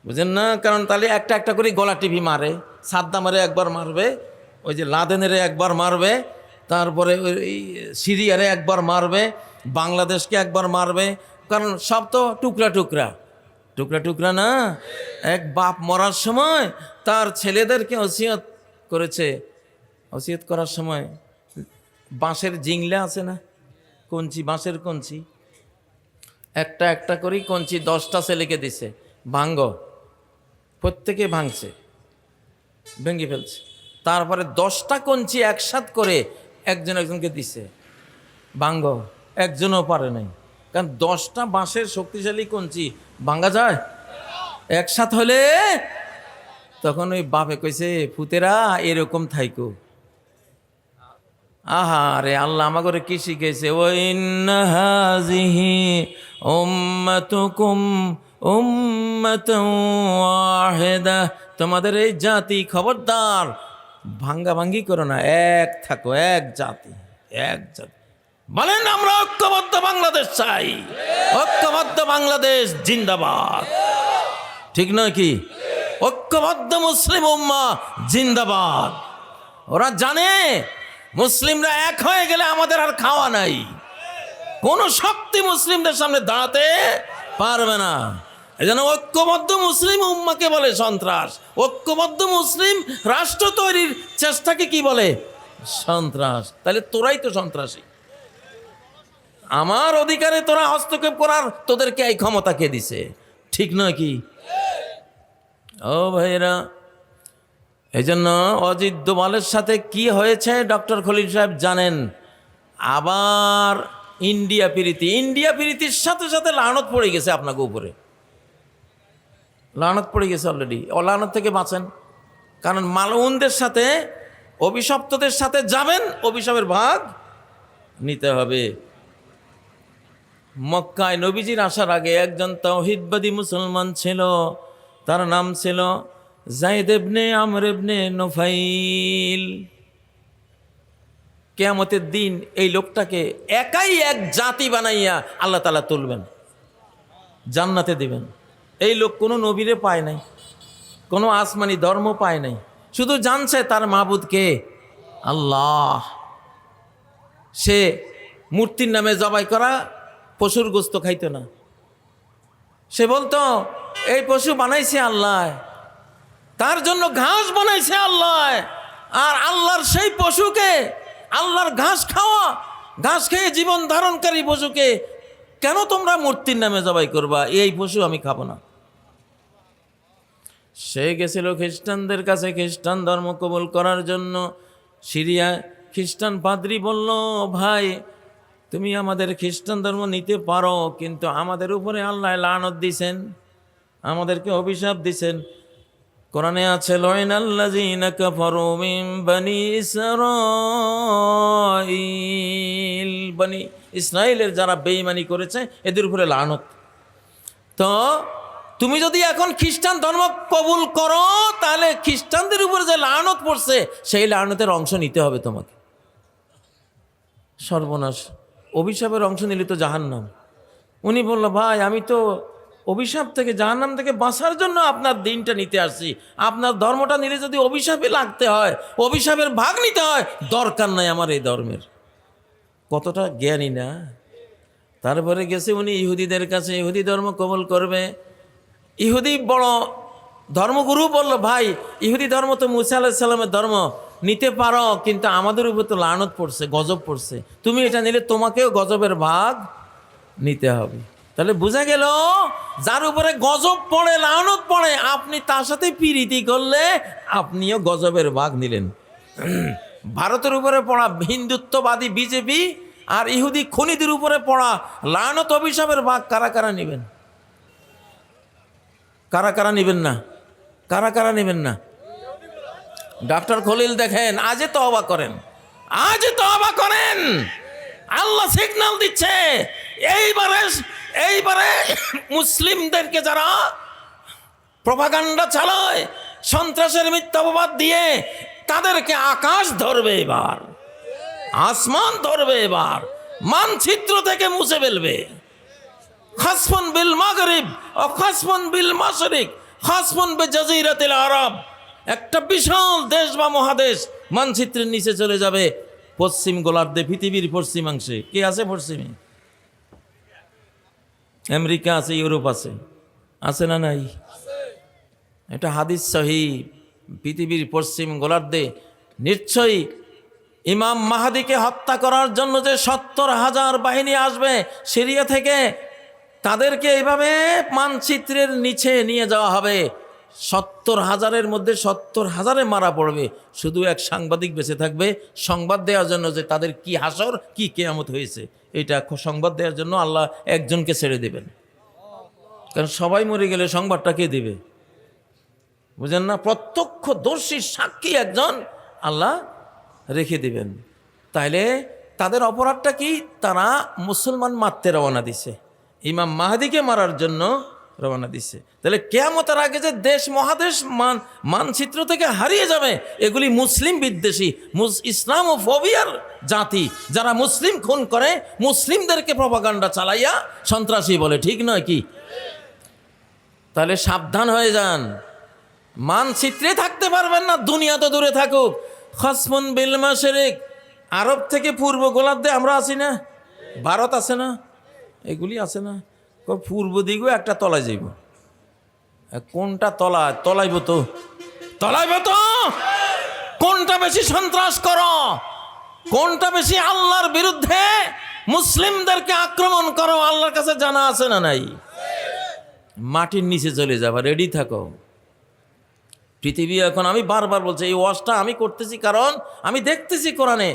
বুঝেন না? কারণ তাহলে একটা একটা করে গলা টিভি মারে। সাদ্দামের একবার মারবে, ওই যে লাদেনের একবার মারবে, তারপরে ওই সিরিয়ারে একবার মারবে, বাংলাদেশকে একবার মারবে। কারণ সব তো টুকরা টুকরা, টুকরা টুকরা না। এক বাপ মরার সময় তার ছেলেদেরকে ওসিয়ত করেছে। ওসিয়ত করার সময় বাঁশের জিংলা আছে না, কঞ্চি, বাঁশের কঞ্চি, একটা একটা করেই কঞ্চি 10টা ছেলেকে দিছে, ভাঙ্গ। প্রত্যেকে ভাঙছে, ভেঙে ফেলছে। তারপরে 10টা কঞ্চি একসাথ করে একজন একজনকে দিছে, ভাঙ্গ। একজনও পারে নাই, কারণ 10টা বাঁশের শক্তিশালী কঞ্চি ভাঙ্গা যায় একসাথ হলে? তখন ওই বাপে কইছে, ফুতেরা এরকম থাইকো। আহারে আল্লাহ আমাকে কি শিখেছে? ও ইন্না হাযিহি উম্মাতুকুম উম্মাতুন ওয়াহিদা, তোমাদের এই জাতি খবরদার ভাঙ্গা ভাঙ্গি করো না, এক থাকো, এক জাতি, এক জাতি। বলেন আমরা ঐক্যবদ্ধ বাংলাদেশ চাই, ঐক্যবদ্ধ বাংলাদেশ জিন্দাবাদ, ঠিক নয় কি? ঐক্যবদ্ধ মুসলিম উম্মাহ জিন্দাবাদ। ওরা জানে মুসলিমরা এক হয়ে গেলে আমাদের আর খাওয়া নাই, কোনো শক্তি মুসলিমদের সামনে দাঁড়াতে পারবে না। এই জন্য ঐক্যবদ্ধ মুসলিম উম্মাকে বলে সন্ত্রাস। ঐক্যবদ্ধ মুসলিম রাষ্ট্র তৈরির চেষ্টাকে কি বলে? সন্ত্রাস। তাহলে তোরাই তো সন্ত্রাসী। আমার অধিকারে তোরা হস্তক্ষেপ করার তোদেরকে এই ক্ষমতা কে দিছে? ঠিক নয় কি? ও ভাইরা, এই জন্য অজিত দোভালের সাথে কি হয়েছে ডক্টর খলিল সাহেব জানেন। আবার ইন্ডিয়া প্রীতি, ইন্ডিয়া প্রীতির সাথে সাথে লানত পড়ে গেছে আপনাকে উপরে, লানত পড়ে গেছে অলরেডি। ও লানত থেকে বাঁচেন, কারণ মালউনদের সাথে, অভিশপ্তদের সাথে যাবেন, অভিশাপের ভাগ নিতে হবে। মক্কায় নবীজির আসার আগে একজন তাওহীদবাদী মুসলমান ছিল, তার নাম ছিল যায়েদ ইবনে আমর ইবনে নুফাইল। কিয়ামতের দিন এই লোকটাকে একাই এক জাতি বানাইয়া আল্লাহ তাআলা তুলবেন, জান্নাতে দিবেন। এই লোক কোনো নবীরে পায় নাই, কোনো আসমানি ধর্ম পায় নাই, শুধু জানছে তার মাবুদ কে, আল্লাহ। সে মূর্তির নামে জবাই করা পশুর গোস্ত খাইতো না। সে বলতো এই পশু বানাইছে আল্লাহ, তার জন্য ঘাস বানাইছে আল্লাহ, আর আল্লাহর সেই পশুকে, আল্লাহর ঘাস খাওয়া, ঘাস খেয়ে জীবন ধারণকারী পশুকে কেন তোমরা মূর্তির নামে জবাই করবা? এই পশু আমি খাবো না। সে গেছিল খ্রিস্টানদের কাছে খ্রিস্টান ধর্ম কবুল করার জন্য। সিরিয়া খ্রিস্টান পাদ্রী বলল, ভাই তুমি আমাদের খ্রিস্টান ধর্ম নিতে পারো, কিন্তু আমাদের উপরে আল্লাহ লানত দিছেন, আমাদেরকে অভিশাপ দিছেন। কোরআনে আছে লাইনাল্লাযীনা কাফারু মিন বনি ইসরাঈল, বনি ইসরাইলের যারা বেঈমানি করেছে এদের উপরে লানত। তো তুমি যদি এখন খ্রিস্টান ধর্ম কবুল করো, তাহলে খ্রিস্টানদের উপরে যে লানত পড়ছে সেই লানতের অংশ নিতে হবে তোমাকে। সর্বনাশ, অভিশাপের অংশ নিলে তো জাহান্নাম। উনি বলল, ভাই আমি তো অভিশাপ থেকে, জাহান্নাম থেকে বাঁচার জন্য আপনার দিনটা নিতে আসছি, আপনার ধর্মটা নিলে যদি অভিশাপে লাগতে হয়, অভিশাপের ভাগ নিতে হয়, দরকার নাই আমার এই ধর্মের। কতটা জ্ঞানী না। তারপরে গেছে উনি ইহুদিদের কাছে, ইহুদি ধর্ম কবুল করবে। ইহুদি বড় ধর্মগুরু বলল, ভাই ইহুদি ধর্ম তো মুসা আলাইহিস সালামের ধর্ম, নিতে পারো, কিন্তু আমাদের উপর তো লানত পড়ছে, গজব পড়ছে, তুমি এটা নিলে তোমাকেও গজবের ভাগ নিতে হবে। তাহলে বোঝা গেল, যার উপরে গজব পড়ে, লানত পড়ে, আপনি তার সাথে প্রীতি করলে আপনিও গজবের ভাগ নিলেন। ভারতের উপরে পড়া হিন্দুত্ববাদী বিজেপি আর ইহুদি খুনিদের উপরে পড়া লানত অভিশাপের ভাগ কারা কারা নেবেন? কারা কারা নেবেন না? কারা কারা নেবেন না? ডক্টর খলিল দেখেন, আজে তওবা করেন, আজে তওবা করেন। আল্লাহ সিগন্যাল দিচ্ছে, এইবারে মুসলিমদেরকে যারা প্রপাগান্ডা চালায়, সন্ত্রাসের মিথ্যাবাদ দিয়ে, তাদেরকে আকাশ ধরবে, এবার আসমান ধরবে, এবার মানচিত্র থেকে মুছে ফেলবে। খাসফুন বিল মাগরিব ও খাসফুন বিল মাশরিক খাসফুন বিজাজিরাতিল আরব, একটা বিশাল দেশ বা মহাদেশ মানচিত্রের নিচে চলে যাবে। পশ্চিম গোলার্ধে, পৃথিবীর পশ্চিমাংশে কে আছে? পশ্চিমে আমেরিকা আছে, ইউরোপ আছে, আছে না নাই? এটা হাদিস সহিহ। পৃথিবীর পশ্চিম গোলার্ধে নিশ্চয়ই ইমাম মাহাদিকে হত্যা করার জন্য যে 70,000 বাহিনী আসবে সিরিয়া থেকে, তাদেরকে এইভাবে মানচিত্রের নিচে নিয়ে যাওয়া হবে। 70,000-এর মধ্যে 70,000-এ মারা পড়বে, শুধু এক সাংবাদিক বেঁচে থাকবে সংবাদ দেওয়ার জন্য যে তাদের কি হাসর, কি কিয়ামত হয়েছে। এটা সংবাদ দেওয়ার জন্য আল্লাহ একজনকে ছেড়ে দেবেন, কারণ সবাই মরে গেলে সংবাদটা কে দেবে? বুঝেন না? প্রত্যক্ষদর্শী সাক্ষী একজন আল্লাহ রেখে দিবেন। তাইলে তাদের অপরাধটা কি? তারা মুসলমান মারতে রওনা দিছে, ইমাম মাহাদিকে মারার জন্য রওনা দিছে। তাহলে কিয়ামতের আগে যে দেশ মহাদেশ মানচিত্র থেকে হারিয়ে যাবে, এগুলি মুসলিম বিদ্বেষী, ইসলাম ও ফোবিয়ার জাতি, যারা মুসলিম খুন করে, মুসলিমদেরকে প্রপাগান্ডা চালাইয়া সন্ত্রাসী বলে। ঠিক নয় কি? তাহলে সাবধান হয়ে যান, মানচিত্রে থাকতে পারবেন না, দুনিয়া তো দূরে থাকুক। খাসফুন বিল মাশরিক, আরব থেকে পূর্ব গোলার্ধে আমরা আছি না, ভারত আছে না, এগুলি আছে না। পূর্ব দিকেও একটা তলায় যাইব, কোনটা তলাইব তো, কোনটা বেশি সন্ত্রাস করো, কোনটা বেশি আল্লাহর বিরুদ্ধে মুসলিমদেরকে আক্রমণ করো, আল্লাহর কাছে জানা আছে না নাই? মাটির নিচে চলে যাবা, রেডি থাকো। পৃথিবী এখন, আমি বারবার বলছি এই ওয়াজটা আমি করতেছি, কারণ আমি দেখতেছি কোরআনে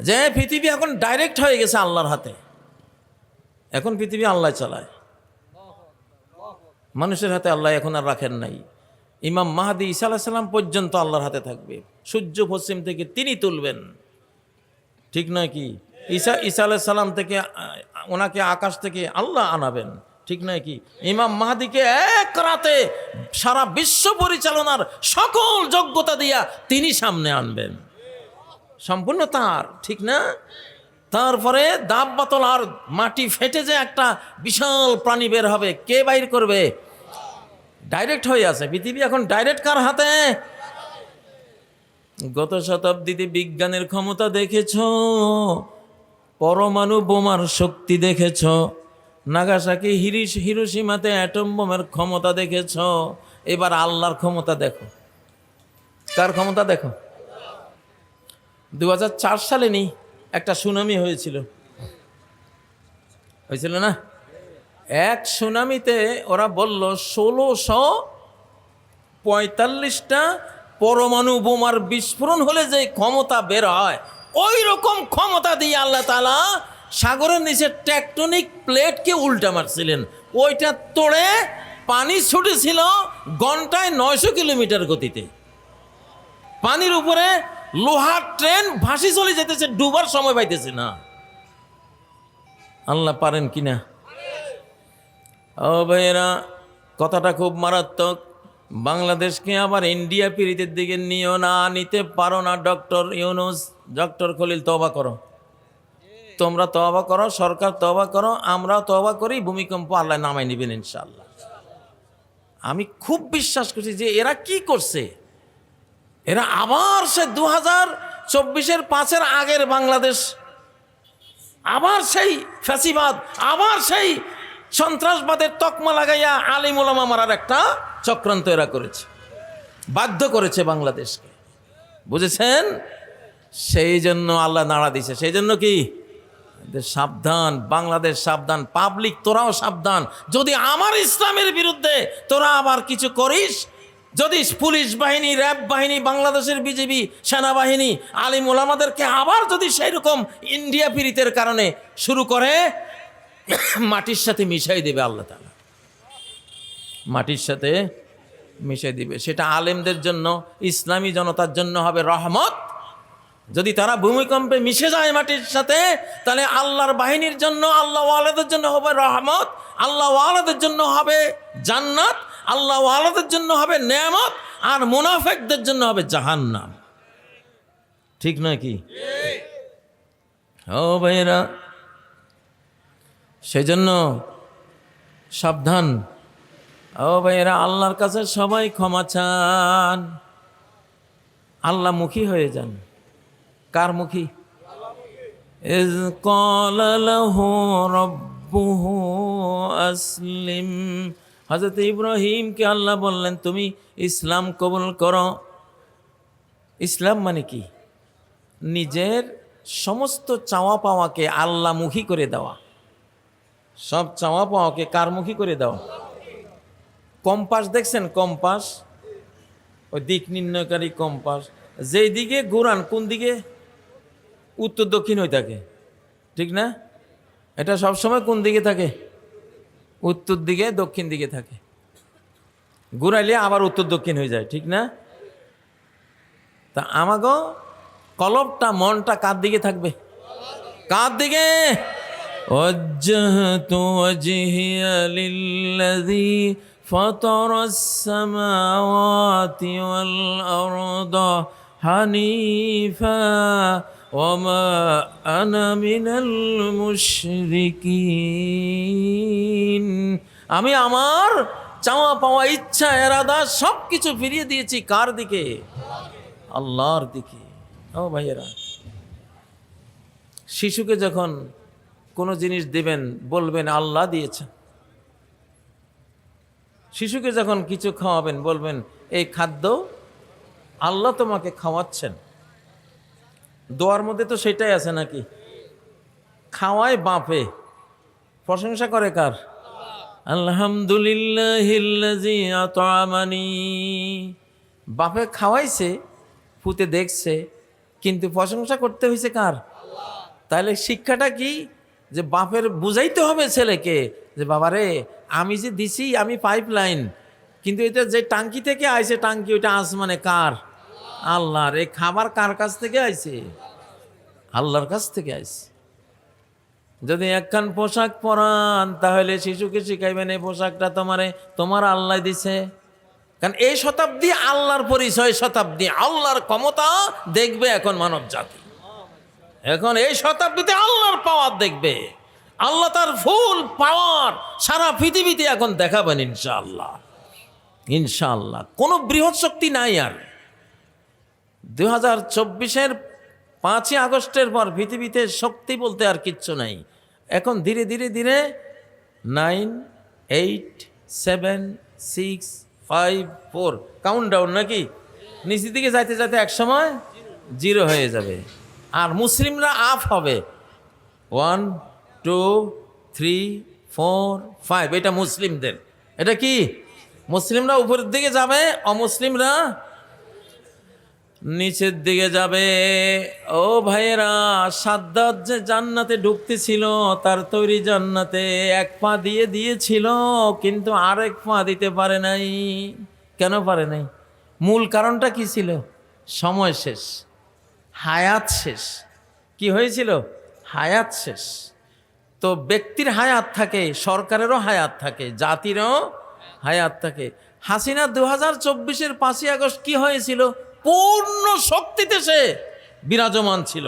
যে পৃথিবী এখন ডাইরেক্ট হয়ে গেছে আল্লাহর হাতে। এখন পৃথিবী আল্লাহ চালায়, মানুষের হাতে আল্লাহ এখন আর রাখেন নাই। ইমাম মাহদি ঈসা আলাইহিস সালাম পর্যন্ত আল্লাহর হাতে থাকবে, সূর্য পশ্চিম থেকে তিনি তুলবেন। ঠিক নয় কি? ঈসা আলাইহিস সালাম থেকে ওনাকে আকাশ থেকে আল্লাহ আনাবেন। ঠিক নয় কি? ইমাম মাহদিকে এক রাতে সারা বিশ্ব পরিচালনার সকল যোগ্যতা দিয়া তিনি সামনে আনবেন, সম্পূর্ণ তার। ঠিক না? তারপরে দাব্বাতুল আর মাটি ফেটে যে একটা বিশাল প্রাণী বের হবে, কে বাইর করবে? ডাইরেক্ট হয়ে আছে পৃথিবী এখন, ডাইরেক্ট কার হাতে? গত শতাব্দীতে বিজ্ঞানের ক্ষমতা দেখেছ, পরমাণু বোমার শক্তি দেখেছ, নাগাসাকি হিরোশিমাতে অ্যাটম বোমের ক্ষমতা দেখেছ, এবার আল্লাহর ক্ষমতা দেখো। কার ক্ষমতা দেখো? 2004 সালে একটা সুনামি হয়েছিল না? এক সুনামিতে ওরা বলল 1645টা পরমাণু বোমার বিস্ফোরণ হলে যে ক্ষমতা বের হয়, ওই রকম ক্ষমতা দিয়ে আল্লাহ তাআলা সাগরের নিচে টেকটনিক প্লেটকে উল্টা মারছিলেন, ওইটা তোড়ে পানি ছুটেছিল ঘন্টায় 900 কিলোমিটার গতিতে। পানির উপরে লোহার ট্রেন ভাসি চলে যেতেছে, ডুবার সময় পাইতেছে না। আল্লাহ পারেন কিনা? ও ভাইয়েরা, কথাটা খুব মারাত্মক। বাংলাদেশকে আবার ইন্ডিয়া পিরিতের দিকে নিও না, নিতে পারো না। ডক্টর ইউনূস, ডক্টর খলিল, তওবা করো। তোমরা তওবা করো, সরকার তওবা করো, আমরাও তওবা করি। ভূমিকম্প আল্লাহ নামাই নেবেন ইনশাআল্লাহ। আমি খুব বিশ্বাস করছি যে এরা কি করছে, এরা আবার সে 2024-এর 5-এর আগের বাংলাদেশ, আবার সেই ফ্যাসিবাদ, আবার সেই সন্ত্রাসবাদের তকমা লাগাইয়া আলিম ওলামা মারার একটা চক্রান্ত এরা করেছে, বাধ্য করেছে বাংলাদেশকে। বুঝেছেন? সেই জন্য আল্লাহ নাড়া দিছে। সেই জন্য কি, সাবধান বাংলাদেশ, সাবধান পাবলিক, তোরাও সাবধান। যদি আমার ইসলামের বিরুদ্ধে তোরা আবার কিছু করিস, যদি পুলিশ বাহিনী, র্যাব বাহিনী, বাংলাদেশের বিজেপি সেনাবাহিনী, আলিম ওলামাদেরকে আবার যদি সেই রকম ইন্ডিয়া পিরিতের কারণে শুরু করে, মাটির সাথে মিশাই দেবে আল্লাহ তাআলা, মাটির সাথে মিশাই দিবে। সেটা আলেমদের জন্য, ইসলামী জনতার জন্য হবে রহমত। যদি তারা ভূমিকম্পে মিশে যায় মাটির সাথে, তাহলে আল্লাহর বাহিনীর জন্য, আল্লাহ ওয়ালাদের জন্য হবে রহমত, আল্লাহ ওয়ালাদের জন্য হবে জান্নাত, আল্লাহ ওয়ালাদের জন্য হবে নেয়ামত, আর মুনাফিকদের জন্য হবে জাহান্নাম। ঠিক নয় কি? ও ভাইয়েরা, সেজন্য সাবধান। ও ভাইয়েরা, আল্লাহর কাছে সবাই ক্ষমা চান, আল্লাহ মুখী হয়ে যান। কার মুখী? ইয ক্বালা লাহু রাব্বুহু আসলিম। হযরত ইব্রাহিমকে আল্লাহ বললেন, তুমি ইসলাম কবুল করো। ইসলাম মানে কি? নিজের সমস্ত চাওয়া পাওয়াকে আল্লাহমুখী করে দেওয়া। সব চাওয়া পাওয়াকে কারমুখী করে দেওয়া। কম্পাস দেখছেন? কম্পাস, ওই দিক নির্ণয়কারী কম্পাস, যেই দিকে ঘুরান, কোন দিকে? উত্তর দক্ষিণ হয়ে থাকে, ঠিক না? এটা সবসময় কোন দিকে থাকে? উত্তর দিকে, দক্ষিণ দিকে থাকে। ঘুরাইলে আবার উত্তর দক্ষিণ হয়ে যায়, ঠিক না? তা আমাগো কলবটা, মনটা কার দিকে থাকবে? কার দিকে? ওয়াজ্জাহতু ওয়াজহিয়া লিল্লাযী ফাতারাস সামাওয়াতি ওয়াল আরদা হানিফা ওয়ামা আনা মিনাল মুশরিকিন। আমি আমার চাওয়া পাওয়া, ইচ্ছা, এরাদা সব কিছু ফিরিয়ে দিয়েছি কার দিকে? আল্লাহর দিকে। ও ভাইয়েরা, শিশুকে যখন কোনো জিনিস দিবেন, বলবেন আল্লাহ দিয়েছেন। শিশুকে যখন কিছু খাওয়াবেন, বলবেন এই খাদ্য আল্লাহ তোমাকে খাওয়াচ্ছেন। দোয়ার মধ্যে তো সেটাই আছে নাকি? খাওয়ায় বাপে, প্রশংসা করে কার? আলহামদুলিল্লাহিল্লাযী আত'আমানি। বাপে খাওয়াইছে, ফুতে দেখছে, কিন্তু প্রশংসা করতে হয়েছে কার? তাহলে শিক্ষাটা কি? যে বাপের বুঝাইতে হবে ছেলেকে যে বাবারে, আমি যে দিছি, আমি পাইপ লাইন, কিন্তু এটা যে টাঙ্কি থেকে আইছে, টাঙ্কি ওইটা আসমানে কার? আল্লাহর। এই খাবার কার কাছ থেকে আইছে? আল্লাহর কাছ থেকে আইছে। যদি একখান পোশাক পরান, তাহলে শিশুকে শিখাইবেন এই পোশাকটা তোমার আল্লাহ দিছে। কারণ এই শতাব্দী আল্লাহর পরিচয়, শতাব্দী আল্লাহর ক্ষমতা দেখবে এখন মানব জাতি। এখন এই শতাব্দীতে আল্লাহর পাওয়ার দেখবে। আল্লাহ তার ফুল পাওয়ার সারা পৃথিবীতে এখন দেখাবেন ইনশাআল্লাহ। ইনশাআল্লাহ কোনো বৃহৎ শক্তি নাই আর। 2024-এর 5ই আগস্টের পর পৃথিবীতে শক্তি বলতে আর কিচ্ছু নাই। এখন ধীরে ধীরে ধীরে 9, 8, 7, 6, 5, 4 কাউন্টডাউন নাকি? নিচের দিকে যাইতে যাইতে এক সময় 0 হয়ে যাবে। আর মুসলিমরা আপ হবে 1, 2, 3, 4, 5। এটা মুসলিমদের। এটা কি? মুসলিমরা উপরের দিকে যাবে, অমুসলিমরা নিচের দিকে যাবে। ও ভাইয়েরা, সাদ্দাত যে জান্নাতে ঢুকতেছিল, তার তৈরি জান্নাতে এক পা দিয়ে দিয়েছিল, কিন্তু আরেক পা দিতে পারে নাই। কেন পারে নাই? মূল কারণটা কি ছিল? সময় শেষ, হায়াত শেষ। কি হয়েছিল? হায়াত শেষ। তো ব্যক্তির হায়াত থাকে, সরকারেরও হায়াত থাকে, জাতিরও হায়াত থাকে। হাসিনা 2024-এর 5ই আগস্ট কি হয়েছিল? পূর্ণ শক্তিতে সে বিরাজমান ছিল,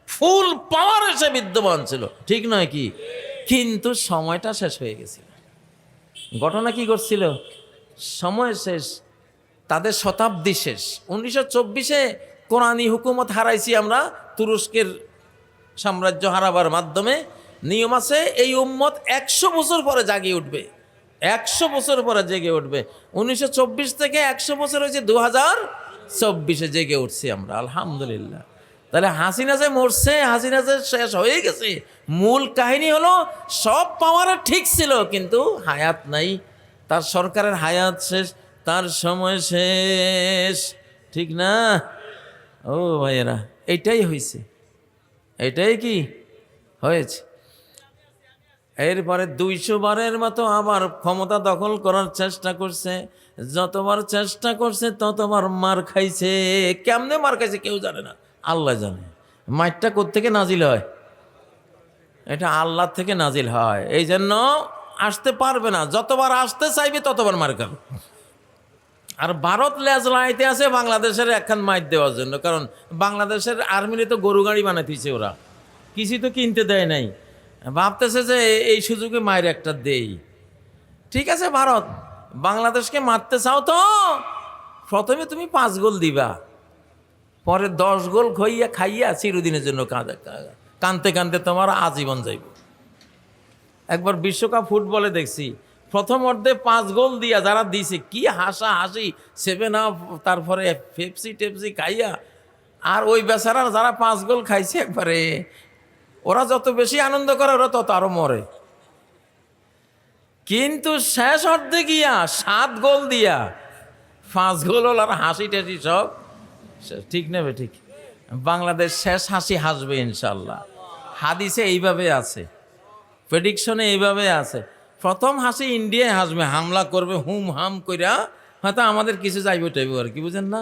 ফুল পাওয়ারে সে বিদ্যমান ছিল, ঠিক নয় কি? কিন্তু সময়টা শেষ হয়ে গেছিল। ঘটনা কি করছিল? সময় শেষ, তাদের শতাব্দী শেষ। 1924-এ কোরআনী হুকুমত হারাইছি আমরা তুরস্কের সাম্রাজ্য হারাবার মাধ্যমে। নিয়ম আছে, এই উম্মত 100 বছর পরে জাগিয়ে উঠবে, 100 বছর পরে জেগে উঠবে। 1924 থেকে 100 বছর হয়েছে, 2024-এ জেগে উঠছি আমরা, আলহামদুলিল্লাহ। তাহলে হাসিনা যে মরছে, হাসিনা যে শেষ হয়ে গেছে, মূল কাহিনী হলো সব পাওয়ারে ঠিক ছিল, কিন্তু হায়াত নাই। তার সরকারের হায়াত শেষ, তার সময় শেষ, ঠিক না? ও ভাইয়েরা, এইটাই হয়েছে, এটাই কি হয়েছে। এরপরে 200 বারের মতো আবার ক্ষমতা দখল করার চেষ্টা করছে। যতবার চেষ্টা করছে ততবার মার খাইছে। কেমনে মার খাইছে কেউ জানে না, আল্লাহ জানে। মারটা কোত্থেকে নাজিল হয়? এটা আল্লাহ থেকে নাজিল হয়, এই জন্য আসতে পারবে না। যতবার আসতে চাইবে ততবার মার খাবে। আর ভারত লেজ লাইতে আছে বাংলাদেশের একখান মাইর দেওয়ার জন্য, কারণ বাংলাদেশের আর্মিরে তো গরু গাড়ি বানাইতেছে ওরা, কিছু তো কিনতে দেয় নাই। ভাবতেছে যে এই সুযোগে মায়ের একটা দেই। ঠিক আছে, ভারত বাংলাদেশকে মারতে চাও তো প্রথমে তুমি 5 গোল দিবা, পরে 10 গোল খাইয়া চিরদিনের জন্য কানতে কানতে তোমার আজীবন যাইব। একবার বিশ্বকাপ ফুটবলে দেখছি, প্রথম অর্ধে 5 গোল দিয়া যারা দিছে, কি হাসা হাসি, 7 আপ, তারপরে পেপসি টেপসি খাইয়া। আর ওই বেচারা যারা 5 গোল খাইছে, একবারে ওরা যত বেশি আনন্দ করে ওরা তত আরো মরে। কিন্তু শেষ অর্ধে গিয়া 7 গোল দিয়া 5 গোল হল, আর হাসি টাসি সব ঠিক নেবে। ঠিক, বাংলাদেশ শেষ হাসি হাসবে ইনশাল্লাহ। হাদিসে এইভাবে আছে, প্রেডিকশনে এইভাবে আছে। প্রথম হাসি ইন্ডিয়ায় হাসবে, হামলা করবে হুম হাম কইরা, হয়তো আমাদের কিছু যাইব টাইব আর কি, বুঝেন না?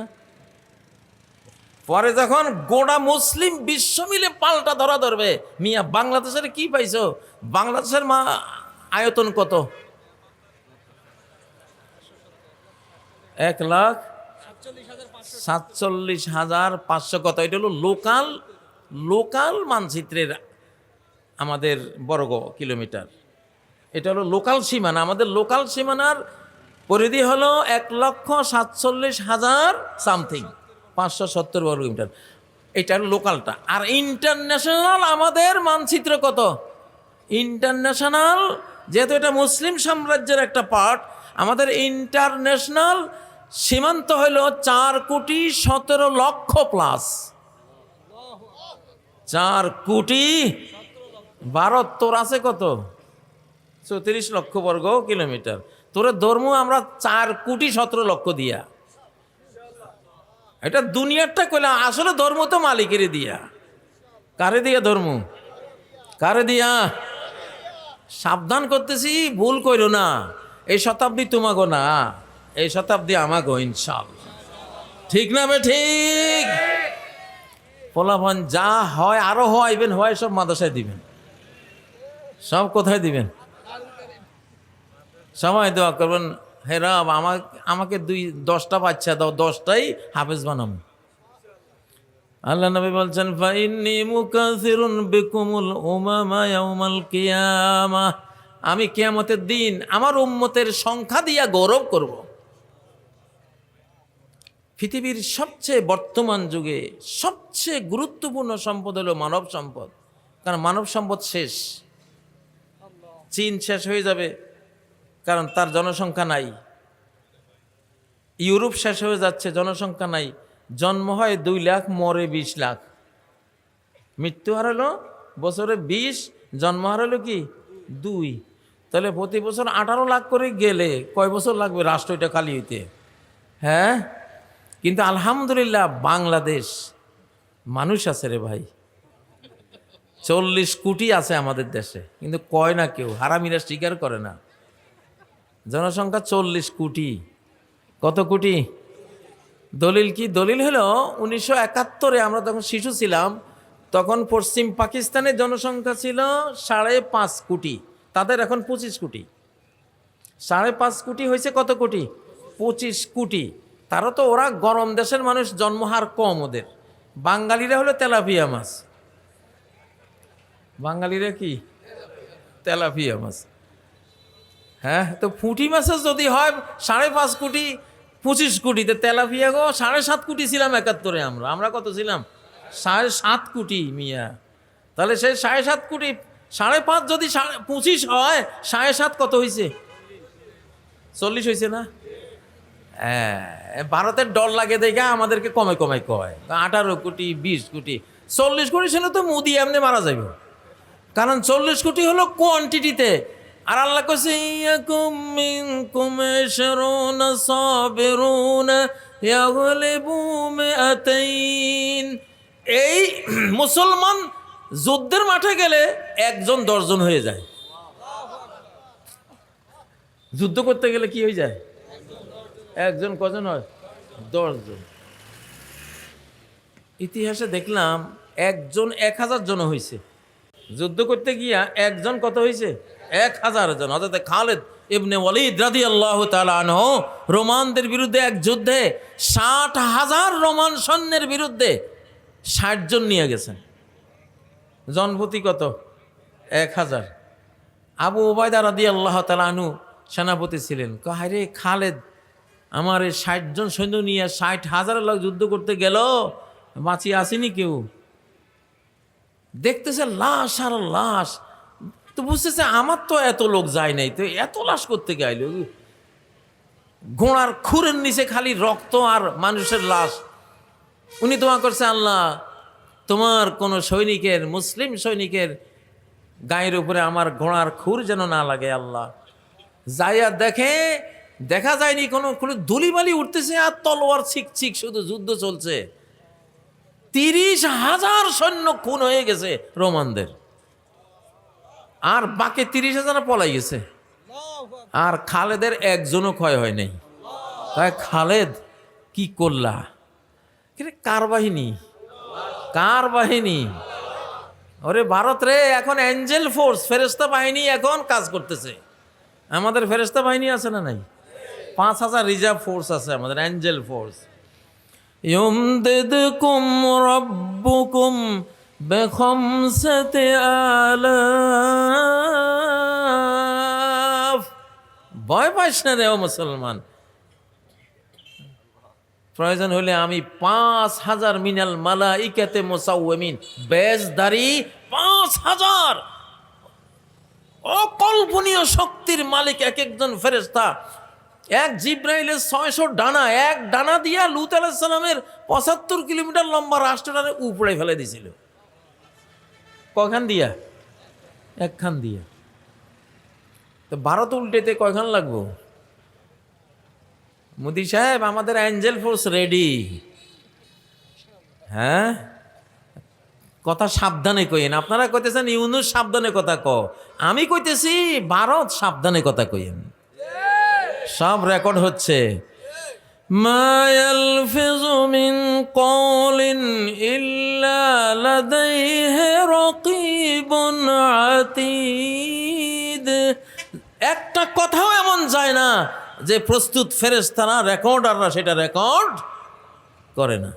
পরে যখন গোটা মুসলিম বিশ্ব মিলে পাল্টা ধরা ধরবে, মিয়া বাংলাদেশের কি পাইছো? বাংলাদেশের আয়তন কত? 1,47,500 কত? এটা হলো লোকাল মানচিত্রের আমাদের বর্গ কিলোমিটার। এটা হলো লোকাল সীমানা। আমাদের লোকাল সীমানার পরিধি হলো 1,47,000 সামথিং, 570 বর্গ কিলোমিটার। এটা হলো লোকালটা। আর ইন্টারন্যাশনাল আমাদের মানচিত্র কত? ইন্টারন্যাশনাল, যেহেতু এটা মুসলিম সাম্রাজ্যের একটা পার্ট, আমাদের ইন্টারন্যাশনাল সীমান্ত হলো 4,17,00,000 প্লাস। 4 কোটি। ভারত তোর আছে কত? 34 লক্ষ বর্গ কিলোমিটার। তোরে ধর্ম আমরা 4,17,00,000 দিয়া। এটা দুনিয়ারটা কইলা, আসলে ধর্ম তো মালিকেরই দিয়া। কারে দিয়া ধর্ম? কারে দিয়া? সাবধান করতেছি, ভুল কইরো না। এই শতাব্দী তোমাগো না, এই শতাব্দী আমাগো ইনশাআল্লাহ, ঠিক না বে ঠিক? ফলাফল যা হয় আরো হইবেন, হয় সব মাদ্রাসায় দিবেন। সব কোথায় দিবেন? সবাই দোয়া করবেন, হে রব আমাকে 10টা বাচ্চা দাও, 10টাই হাফেজ বানাম। আল্লাহ নবী বলছেন, ফাইন্নী মুকাসিরুন বিকুমুল উমামা ইয়াউমাল কিয়ামাহ, আমি কিয়ামতের দিন আমার উম্মতের সংখ্যা দিয়া গৌরব করব। পৃথিবীর সবচেয়ে বর্তমান যুগে সবচেয়ে গুরুত্বপূর্ণ সম্পদ হলো মানব সম্পদ, কারণ মানব সম্পদ শেষ। চীন শেষ হয়ে যাবে, কারণ তার জনসংখ্যা নাই। ইউরোপ শেষ হয়ে যাচ্ছে, জনসংখ্যা নাই। জন্ম হয় 2 লাখ, মরে 20 লাখ। মৃত্যু হার হলো বছরে 20, জন্ম হার হলো কি 2। তাহলে প্রতি বছর 18 লাখ করে গেলে কয় বছর লাগবে রাষ্ট্র এটা খালি হইতে? হ্যাঁ, কিন্তু আলহামদুলিল্লাহ বাংলাদেশ মানুষ আছে রে ভাই, 40 কোটি আছে আমাদের দেশে, কিন্তু কয় না কেউ, হারামিরা স্বীকার করে না। জনসংখ্যা 40 কোটি। কত কোটি? দলিল কি? দলিল হলো 1971-এ আমরা তখন শিশু ছিলাম, তখন পশ্চিম পাকিস্তানের জনসংখ্যা ছিল 5.5 কোটি, তাদের এখন 25 কোটি। 5.5 কোটি হয়েছে কত কোটি? 25 কোটি। তারও তো ওরা গরম দেশের মানুষ, জন্মহার কম ওদের। বাঙালিরা হলো তেলাপিয়া মাছ। বাঙালিরা কি? তেলাপিয়া মাছ। হ্যাঁ, তো পুঁটি মাছের যদি হয় 5.5 কোটি, 25 কোটিতে তেলাপিয়া গো 7.5 কোটি ছিলাম 71-এ। আমরা কত ছিলাম? 7.5 কোটি মিয়া। তাহলে সেই 7.5 কোটি 5.5 যদি 25 হয়, 7.5 কত হয়েছে? 40 হয়েছে না? হ্যাঁ, ভারতের ডর লাগে দেখে আমাদেরকে কমে কমে কয় 18 কোটি, 20 কোটি। 40 কোটি ছিল তো মোদি এমনি মারা যাবে, কারণ 40 কোটি হলো কোয়ান্টিটিতে। আর আল্লাহ কইছে ইয়াকুম মিনকুম 20 সাবিরুন ইয়াগলিবু মিআতাইন। এই মুসলমান যুদ্ধের মাঠে গেলে 1 জন 10 জন হয়ে যায়। যুদ্ধ করতে গেলে কি হয়ে যায়? 1 জন কজন হয়? 10 জন। ইতিহাসে দেখলাম 1 জন 1000 জন হয়েছে। যুদ্ধ করতে গিয়া 1 জন কত হয়েছে? 1000 জন। হযরত খালিদ ইবনে ওয়ালিদ রাদিয়াল্লাহু তাআলা আনহু রোমানদের বিরুদ্ধে এক যুদ্ধে 60,000 রোমান সৈন্যের বিরুদ্ধে 60 জন নিয়ে গেছেন। জনপ্রতি কত? 1000। আবু উবাইদা রাদিয়াল্লাহু তাআলা আনহু সেনাপতি ছিলেন। কয় রে খালিদ, আমার এই 60 জন সৈন্য নিয়ে 60,000 লোক যুদ্ধ করতে গেল, বাঁচিয়ে আসেনি কেউ। দেখতেছে লাশ আর লাশ, তো বুঝতেছে আমার তো এত লোক যায় নাই, তো এত লাশ করতে গেল। ঘোড়ার খুরের নিচে খালি রক্ত আর মানুষের লাশ। উনি দোয়া করছে, আল্লাহ তোমার কোন সৈনিকের, মুসলিম সৈনিকের গায়ের উপরে আমার ঘোড়ার খুর যেন না লাগে আল্লাহ। যাইয়া দেখে, দেখা যায়নি কোনো ধুলিবালি উঠতেছে আর তলোয়ার ছিকছিক, শুধু যুদ্ধ চলছে। 30,000 সৈন্য খুন হয়ে গেছে রোমানদের, আর বাকি 30,000 পলাই গেছে। আর খালেদের 1 জনও ক্ষয় হয় নাই। তাই খালেদ কি করলা? কার বাহিনী? কার বাহিনী? ওরে ভারত রে, এখন অ্যাঞ্জেল ফোর্স, ফেরেশতা বাহিনী এখন কাজ করতেছে। আমাদের ফেরেশতা বাহিনী আছে না নাই? 5,000 রিজার্ভ ফোর্স আছে আমাদের, অ্যাঞ্জেল ফোর্স। ইউমদিদকুম রাব্বুকুম বিখামসাতি আলাফ। ভয় পাইস না রে ও মুসলমান। প্রয়োজন হলে আমি 5,000 মিনাল মালাইকাতে মুসাওয়ামিন, বেজদারি 5,000 অকল্পনীয় শক্তির মালিক এক একজন ফেরেশতা। এক জিব্রাইলের 600 ডানা, এক ডানা দিয়া লূত আলাইহিস সালামের 75 কিলোমিটার লম্বা রাষ্ট্রটারে উপড়ে ফেলে দিছিল। কয়খান দিয়া? 1 খান দিয়া। তো ভারত উল্টেতে কয়খান লাগবো? মোদি সাহেব, আমাদের অ্যাঞ্জেল ফোর্স রেডি। হ্যাঁ, কথা সাবধানে কইেন। আপনারা কইতেছেন ইউনূস সাবধানে কথা ক, আমি কইতেছি ভারত সাবধানে কথা কইেন। সব রেকর্ড হচ্ছে। মা ইয়ালফিযু মিন কওলিন ইল্লা লাদাইহি রাকীবুন আতীদ। একটা কথাও এমন যায় না যে প্রস্তুত ফেরেশতারা, রেকর্ডাররা সেটা রেকর্ড করে না।